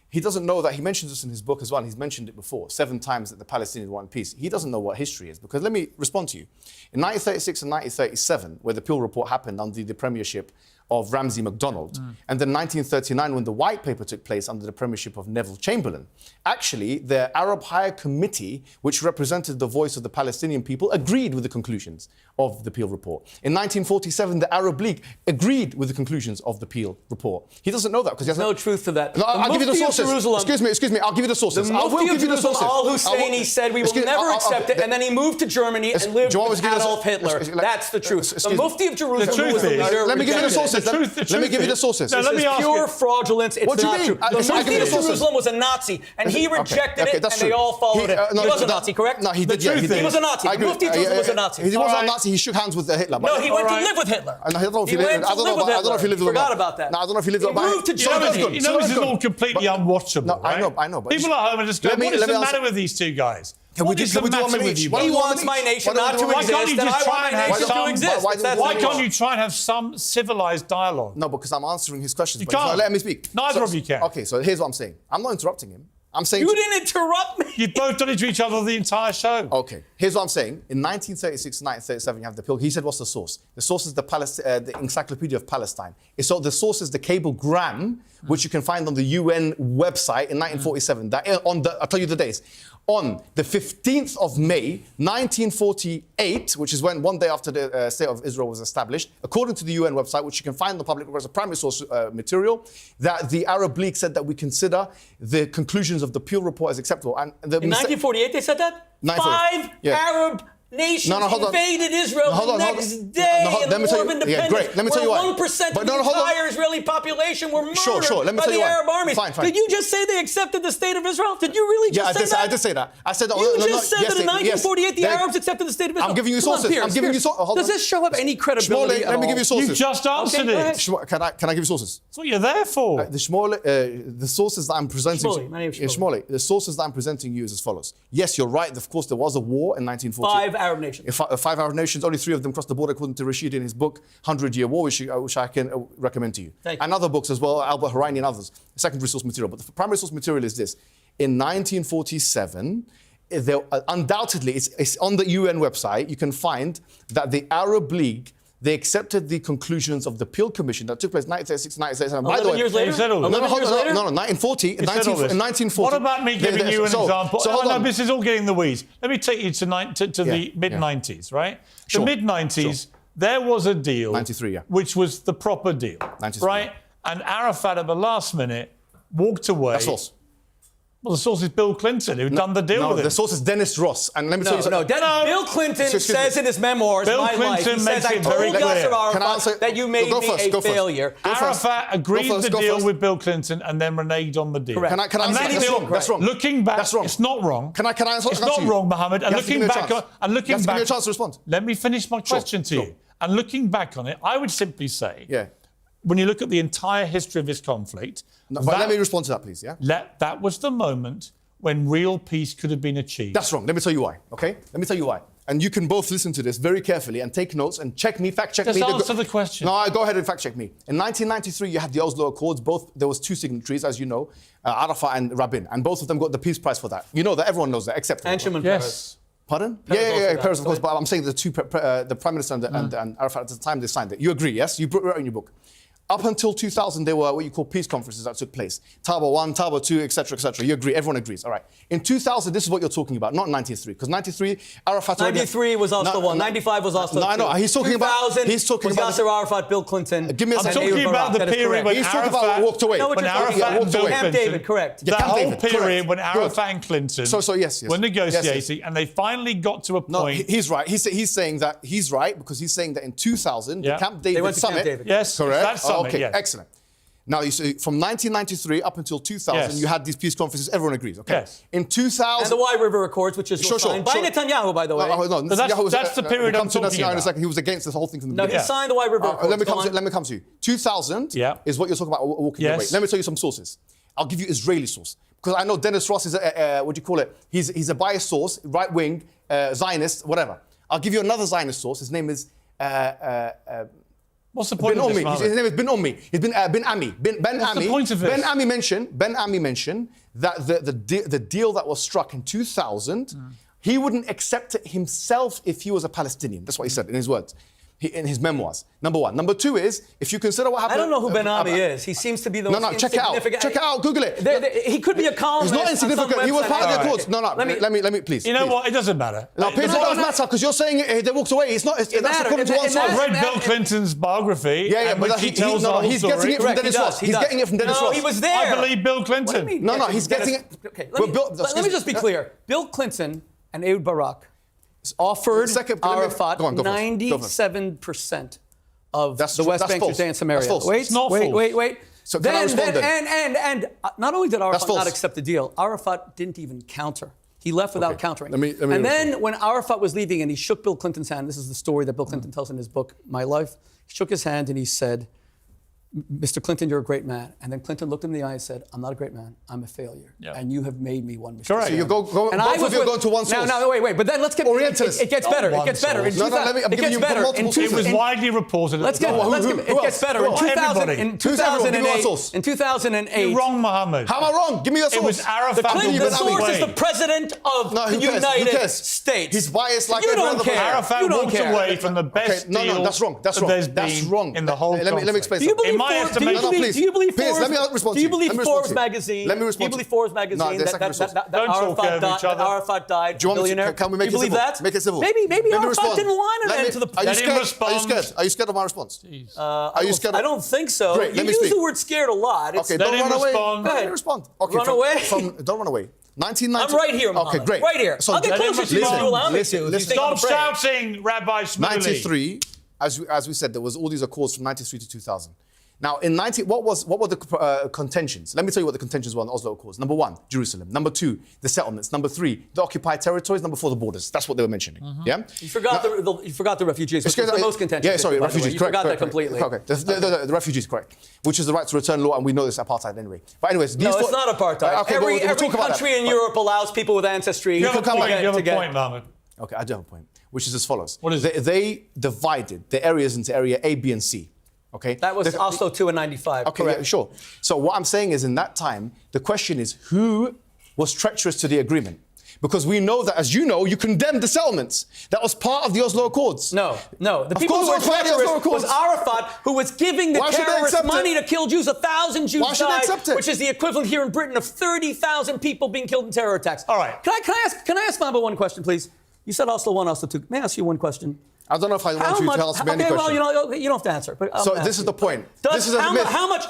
He doesn't know that. He mentions this in his book as well. He's mentioned it before, 7 times that the Palestinians want peace. He doesn't know what history is, because let me respond to you. In 1936 and 1937, where the Peel report happened under the premiership of Ramsay MacDonald, and then 1939, when the White Paper took place under the premiership of Neville Chamberlain, actually, the Arab Higher Committee, which represented the voice of the Palestinian people, agreed with the conclusions of the Peel report. In 1947, the Arab League agreed with the conclusions of the Peel report. He doesn't know that because he has no truth to that. No, I'll give you the Mufti of sources. Jerusalem- Excuse me. I'll give you the sources. The I will Mufti of give you the Jerusalem, sources. al-Husseini, said we will never accept it, and then he moved to Germany and lived with Adolf Hitler. That's the truth. The Mufti of Jerusalem was the leader. Let me give you the sources. Let me give you the sources. No, let me ask pure you. fraudulence. It's What do you not mean? true. The I'll Mufti give you of the sources. Jerusalem was a Nazi, and he rejected it, that's and they true. all followed him. No, He was a Nazi, correct? No, he did. The truth He is- He was a Nazi. I agree. Mufti of Jerusalem was a Nazi. He wasn't All a right. Nazi. He shook hands with Hitler. No, he went to right. live with Hitler. I don't know if He went to live with Hitler. Forgot about that. No, I don't know if he lived He with moved to Germany. You know this is all completely unwatchable, No, right? I know, but people at home are just going, what is the matter with these two guys? What is the matter with you? He wants my nation not to Why exist, can't you and I just want try my and have nation to some... exist. Why can't you try and have some civilized dialogue? No, because I'm answering his questions. You but he's not can't. letting me speak. Neither of you can. Okay, so here's what I'm saying. I'm not interrupting him. I'm saying... You didn't interrupt me. You've both done it to each other the entire show. Okay, here's what I'm saying. In 1936 and 1937, you have the Peel. He said, what's the source? The source is the Encyclopedia of Palestine. So the source is the cablegram, which you can find on the UN website in 1947. I'll tell you the days. On the 15th of May, 1948, which is when one day after the State of Israel was established, according to the UN website, which you can find on the public records, a primary source material, that the Arab League said that we consider the conclusions of the Peel report as acceptable. And In 1948, they said that? 1948, 5 yeah. Arab nations hold on. invaded Israel the next day in the War of Independence. Let me tell you why. 1% of the entire Israeli population were murdered Let me by tell you the why. Arab armies. Fine. Did you just say they accepted the state of Israel? Did you really just say that? I did say that. I said that. You just said that in 1948 the Arabs accepted the state of Israel. I'm giving you Come on, sources. Piers, I'm giving you sources. Does this show up any credibility at let me all? give you sources. You just answered go ahead. it. Can I give you sources? That's what you're there for. The sources that I'm presenting... Shmuley, my name is Shmuley. Shmuley. The sources that I'm presenting you is as follows. Yes, you're right. Of course, there was a war in 1940. 5 Arab nations. 5 Arab nations. Only 3 of them crossed the border, according to Rashid in his book, 100-Year War, which I can recommend to you. Thank you. And other books as well, Albert Horaini and others. Secondary source material. But the primary source material is this. In 1947, undoubtedly, it's on the UN website, you can find that the Arab League, they accepted the conclusions of the Peel Commission that took place in 1936, 1937. By the way, years later? You said all this. 1940. In 1940. What about me giving you an example? hold on. This is all getting the weeds. Let me take you to the mid-90s, right? Sure. The mid-90s, there was a deal. 93, yeah. Which was the proper deal. 93, right? And Arafat at the last minute walked away. That's false. Well, the source is Bill Clinton, who'd done the deal with him. The source is Dennis Ross. And let me tell you something. Bill Clinton says in his memoirs, Bill My Life, he Clinton says, makes I it told very clear. Yasser Can I Arafat answer? that you made Go me first, a go first. failure. Arafat agreed the go deal first. with Bill Clinton and then reneged on the deal. Correct. Can I And answer? that That's deal, wrong. That's wrong. Looking back, That's wrong. it's not wrong. Can I answer? It's not wrong, Mohammed. And You have to give looking me a back, chance. and looking You have to back, give me a chance to respond. Let me finish my question to sure. you. And looking back on it, I would simply say, Yeah. when you look at the entire history of this conflict, But let me respond to that, please. Yeah. that was the moment when real peace could have been achieved. That's wrong. Let me tell you why. Okay. Let me tell you why. And you can both listen to this very carefully and take notes and check me, fact check me. Just answer the question. No, go ahead and fact check me. In 1993, you had the Oslo Accords. There was 2 signatories, as you know, Arafat and Rabin, and both of them got the Peace Prize for that. You know that. Everyone knows that, except And Shimon Yes. Peres. Pardon? Peres Yeah, also Peres, that. of course. But I'm saying the Prime Minister and Arafat at the time they signed it. You agree, yes? You wrote in your book. Up until 2000, there were what you call peace conferences that took place. Taba 1, Taba 2, etc., etc. You agree? Everyone agrees. All right. In 2000, this is what you're talking about, not 93. Because 93, Arafat... 93 was Oslo 1. 95 was Oslo 2. No, I know. He's talking about... 2000 was Yasser Arafat, Bill Clinton. Give me a I'm second. talking about the period when He's talking about walked away. No, what when you're talking Arafat about and Bill Camp Clinton, David, correct. That Camp whole David, period correct. when Arafat and Clinton Yes. were negotiating, Yes. and they finally got to a point... No, he's right. He's saying that he's right because he's saying that in 2000, Yeah. the Camp They David went to Camp summit... David. Yes, correct. that summit, okay, yes. excellent. Now, you see, from 1993 up until 2000, Yes. you had these peace conferences. Everyone agrees, okay? Yes. In 2000... And the White River Accords, which is signed by Netanyahu, by the way. No, But Netanyahu was, that's the period we'll I'm come to talking Netanyahu in a about. second. He was against this whole thing from the No, beginning. he signed the White River Accords. Let me Go come to you. 2000 is what you're talking about walking Yes. away. Let me tell you some sources. I'll give you Israeli source. Because I know Dennis Ross is what do you call it? He's a biased source, right-wing, Zionist, whatever. I'll give you another Zionist source. His name is... What's the point Ben of this, Ommi. Mohammed? His name is Ben Ommi. He's Ben Ami. Ben What's Ami. the point of this? Ben Ami mentioned that the deal that was struck in 2000, he wouldn't accept it himself if he was a Palestinian. That's what he said in his words. In his memoirs. Number one. Number two is, if you consider what happened... I don't know who Ben Ami is. He seems to be the most check it out. insignificant... Check it out. Google it. He could be a columnist. He's not insignificant. He was part of the Accords. No, let me, please. You know please. what? It doesn't matter. No, Piers, it doesn't matter because you're saying they walked away. It's not. That's according to one source. I've read Bill Clinton's biography. Yeah, in but which he tells the whole he's story. getting it from Dennis Ross. He's getting it from Dennis Ross. No, he was there. I believe Bill Clinton. What do you mean? No, he's getting it. Okay, let me just be clear. Bill Clinton and Ehud Barak offered Arafat 97% of the West Bank, Judea, and Samaria. That's false. Wait, It's not false. wait. So can I respond then? And not only did Arafat false. not accept the deal, Arafat didn't even counter. He left without countering. Let me and then when Arafat was leaving and he shook Bill Clinton's hand, this is the story that Bill Clinton tells in his book, My Life, he shook his hand and he said, Mr. Clinton, you're a great man. And then Clinton looked him in the eye and said, I'm not a great man. I'm a failure. Yeah. And you have made me one, Mr. Correct. So you go and both of you are going to one source. No, wait. But then let's get... Orientalist. It gets better. Not It gets one better. source. I'm giving you multiple It sources. was widely reported. It gets better. Who else? Everybody. In Who's everyone? Give me one source. 2008... You're wrong, Mohammed. How am I wrong? Give me your source. It was Arafat. The source away. is the president of No, the who cares? United Who cares? States. He's biased like You every don't other care. person. Arafat You don't walked care. away from the best No, deal that's wrong. That's that wrong. there's That's been wrong. in the whole Let me conflict. explain Do you something. In believe my Forbes? estimation- No, please. Do you believe Piers, Forbes? let me respond Do to you you. believe Let me respond Forbes to you. magazine? Let me respond Do you to believe you. Forbes No, magazine there's second source. that Don't talk over each other. Arafat died? Do you want me to- billionaire? can we make you it believe civil? that? Make it civil. Maybe Let me Arafat respond. didn't want an end to the. Are you Let him scared? respond. Are you scared? Are you scared of my response? Are you scared? I don't think so. Great, You let me use speak. the word scared a lot. It's- Okay, Let don't him run away. respond. Let me respond. Okay, Run away? Don't run away. 1990. I'm right here, Mohammed. Okay, great. Right here. So I'll get let him closer to you if respond. you allow me Listen, to. listen. Stop shouting, Rabbi Shmuley. 93, as we said, there was all these accords from 93 to 2000. Now, in what were the contentions? Let me tell you what the contentions were on the Oslo Accords. Number one, Jerusalem. Number two, the settlements. Number three, the occupied territories. Number four, the borders. That's what they were mentioning. Yeah. You forgot the refugees, which is the most contentious. Yeah, sorry, by the way. refugees. You Correct. forgot correct, that completely. Okay, the refugees, correct. Which is the right to return law, and we know this apartheid anyway. But anyways, No, it's not apartheid. Okay, every we'll talk about country that. in Europe allows people with ancestry You have a to point, get- you have to a get- point, Mohammed. Okay, I do have a point, which is as follows. What is it? They divided the areas into area A, B, and C. Okay. That was Oslo 2 and 95. Okay, correct. yeah, sure. So what I'm saying is, in that time, the question is who was treacherous to the agreement? Because we know that, as you know, you condemned the settlements. That was part of the Oslo Accords. No. The people course who were it was part of the Oslo treacherous Accords. was Arafat, who was giving the Why should they terrorists accept money it? to kill Jews. 1,000 Jews Why should they died, accept it? which is the equivalent here in Britain of 30,000 people being killed in terror attacks. All right. Can I ask Mamba one question, please? You said Oslo 1, Oslo 2. May I ask you one question? I don't know if I want you to answer me any okay, question. well, you don't have to answer. But So this is the point. This is a how, myth. How much?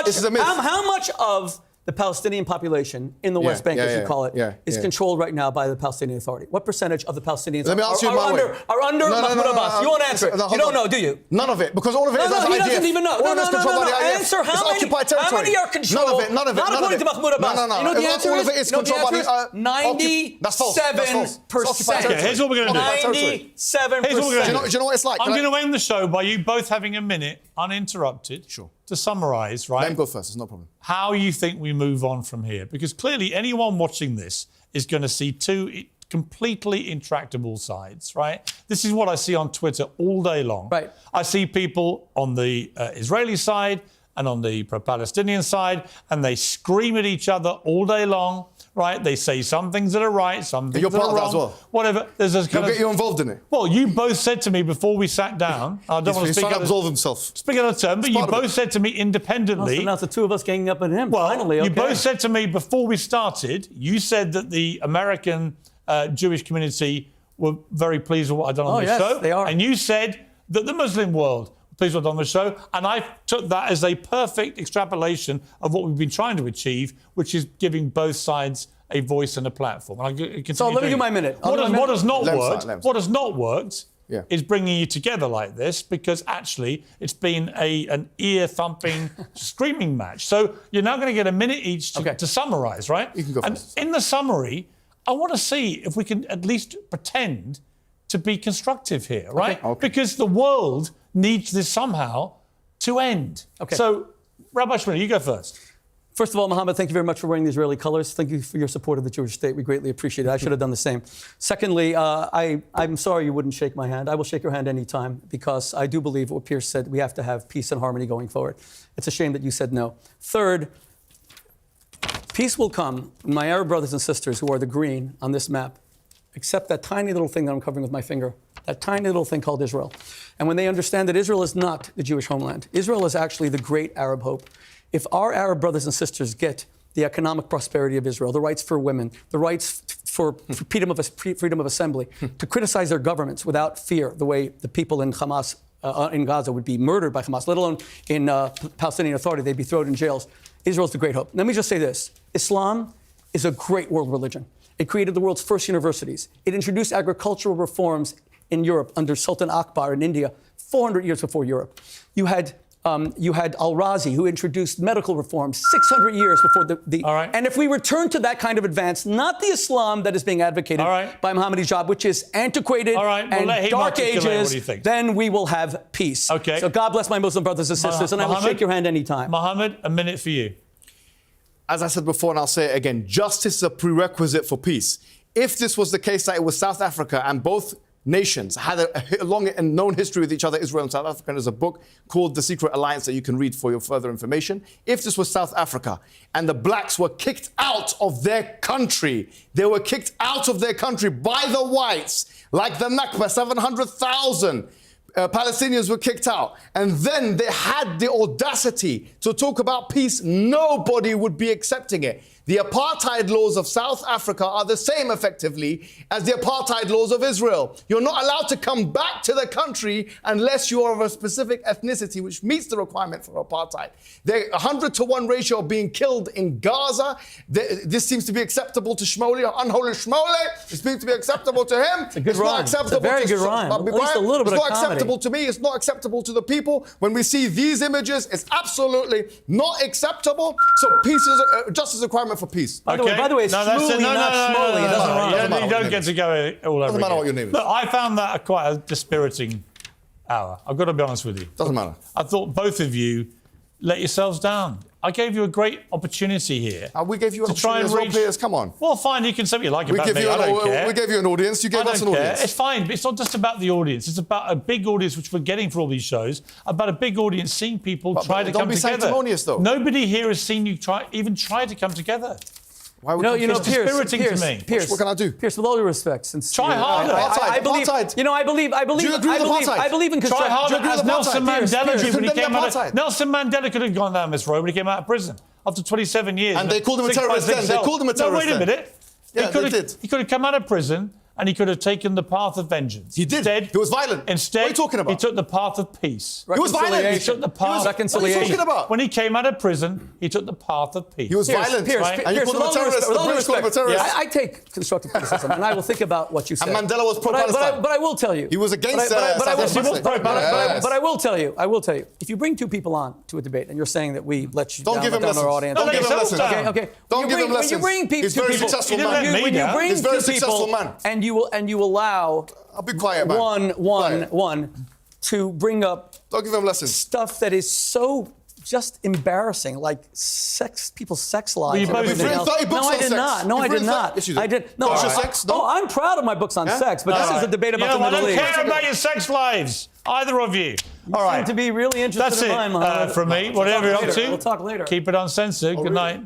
This is a myth. How much of the Palestinian population in the West Bank, as you call it, is controlled right now by the Palestinian Authority? What percentage of the Palestinians Let me ask you are my way. under Mahmoud Abbas? You won't answer. No, You don't know, do you? None of it, because all of it is No, IDF. he doesn't even know. All of it is controlled by the IDF. Answer It's occupied how territory. many are controlled? None of it. Not according to Mahmoud Abbas. No. You know the answer all is? of it is You know the controlled by answer the... is? That's false. That's false. It's occupied 97%. territory. Okay, here's what we're gonna do. Occupied territory. 97%. Here's what we're gonna Do you know what it's like? I'm going to end the show by you both having a minute, uninterrupted, Sure. to summarise, right? Let him go first. It's no problem. How you think we move on from here. Because clearly anyone watching this is going to see two completely intractable sides, right? This is what I see on Twitter all day long. Right. I see people on the Israeli side and on the pro-Palestinian side, and they scream at each other all day long, right? They say some things that are right, some things You're that part are of that wrong. as well. Whatever. There's this He'll kind of... get you involved in it. Well, you both said to me before we sat down, I don't want to He's speak trying to out absolve himself. speak out of turn, but you part of both it. said to me independently... So now it's the two of us ganging up on him. Well, Finally, you okay. both said to me before we started, you said that the American Jewish community were very pleased with what I'd done on this yes, show. they are. And you said that the Muslim world were pleased with what I'd done on the show. And I took that as a perfect extrapolation of what we've been trying to achieve, which is giving both sides a voice and a platform. And So let me do my minute. What has not worked? Lems. What has not worked? Yeah. Is bringing you together like this, because actually it's been an ear-thumping, screaming match. So you're now going to get a minute each to summarise, right? You can go and first. in the summary, I want to see if we can at least pretend to be constructive here, right? Okay. Because the world needs this somehow to end. Okay. So, Rabbi Shmuley, you go first. First of all, Mohammed, thank you very much for wearing the Israeli colors. Thank you for your support of the Jewish state. We greatly appreciate it. I should have done the same. Secondly, I'm sorry you wouldn't shake my hand. I will shake your hand anytime, because I do believe what Piers said. We have to have peace and harmony going forward. It's a shame that you said no. Third, peace will come when my Arab brothers and sisters who are the green on this map accept that tiny little thing that I'm covering with my finger, that tiny little thing called Israel. And when they understand that Israel is not the Jewish homeland, Israel is actually the great Arab hope. If our Arab brothers and sisters get the economic prosperity of Israel, the rights for women, the rights for freedom of assembly, to criticize their governments without fear, the way the people in Hamas, in Gaza would be murdered by Hamas, let alone in Palestinian Authority, they'd be thrown in jails. Israel's the great hope. Let me just say this. Islam is a great world religion. It created the world's first universities. It introduced agricultural reforms in Europe under Sultan Akbar in India 400 years before Europe. You had Al-Razi, who introduced medical reforms 600 years before the All right. And if we return to that kind of advance, not the Islam that is being advocated by Mohammed Hijab, which is antiquated and dark ages, then we will have peace. Okay. So God bless my Muslim brothers and sisters, and I will shake your hand anytime. Mohammed, a minute for you. As I said before, and I'll say it again, justice is a prerequisite for peace. If this was the case that it was South Africa and both nations had a long and known history with each other, Israel and South Africa, and there's a book called The Secret Alliance that you can read for your further information. If this was South Africa and the blacks were kicked out of their country, they were kicked out of their country by the whites, like the Nakba, 700,000 Palestinians were kicked out, and then they had the audacity to talk about peace, nobody would be accepting it. The apartheid laws of South Africa are the same, effectively, as the apartheid laws of Israel. You're not allowed to come back to the country unless you are of a specific ethnicity which meets the requirement for apartheid. The 100-to-1 ratio of being killed in Gaza, this seems to be acceptable to Shmuley, unholy Shmuley. It seems to be acceptable to him. It's a good rhyme. Not acceptable. It's a very to good rhyme. At least a little bit it's of not comedy. acceptable to me. It's not acceptable to the people. When we see these images, it's absolutely not acceptable. So peace is justice is a requirement for peace. By the way, it's Shmuley, not Shmuley. It doesn't rhyme. You don't get to go all over Doesn't matter again. what your name is. Look, I found that quite a dispiriting hour. I've got to be honest with you. Doesn't matter. I thought both of you let yourselves down. I gave you a great opportunity here. We gave you an to try opportunity and as well, reach. Piers, come on. Well, fine, you can say what you like about me. I don't care. We gave you an audience. You gave us an audience. It's fine, but it's not just about the audience. It's about a big audience, which we're getting for all these shows, about a big audience seeing people try to come together. Don't be sanctimonious, though. Nobody here has seen you even try to come together. Why would It's dispiriting to me. Piers, what can I do? Piers, with all due respect, since Try harder. I believe. Apartheid. You know, I believe. Do you agree with apartheid? I believe in Try harder, agree with as Nelson apartheid? Mandela Piers, did when he condemn came out. apartheid. Nelson Mandela could have gone down this road when he came out of prison after 27 years. And they called him a 6 by terrorist 6 then. They cell. called him a terrorist No, wait a then. minute. Yeah, they did. He could have come out of prison and he could have taken the path of vengeance. He did. Instead, He was violent. Instead, What are you talking about? he took the path of peace. He was violent. He took the path. Reconciliation. What are you talking about? When he came out of prison, he took the path of peace. He was violent. Piers, right? And you Piers, called him a with all due terrorist. respect- with The all due British called him a respect, terrorist. I take constructive criticism, and I will think about what you said. And Mandela was But I pro-Palestine. will tell you. He was against But I will- South Africa. but I will tell you. I will tell you. If you bring two people on to a debate, and you're saying that we let you Don't down, give him let down our lessons. audience. Don't give him lessons. Okay. Don't give him lessons. When you bring He's a very successful man. When you bring He's a very two successful people, man. and you allow I'll be quiet, man. one to bring up Don't give him lessons. stuff that is so just embarrassing, like people's sex lives. Well, and you've everything written else. 30 books No, I on did sex. not. No, You've I did written not. 30 Yes, you did. I did. No, Social sex? No? I'm proud of my books on sex, but this is a debate about the I Middle don't East. care about your sex lives, either of you. All You right. seem to be really interested That's in it mine, Mohammed. from me. Whatever you're up to. We'll talk later. Keep it uncensored. Good night.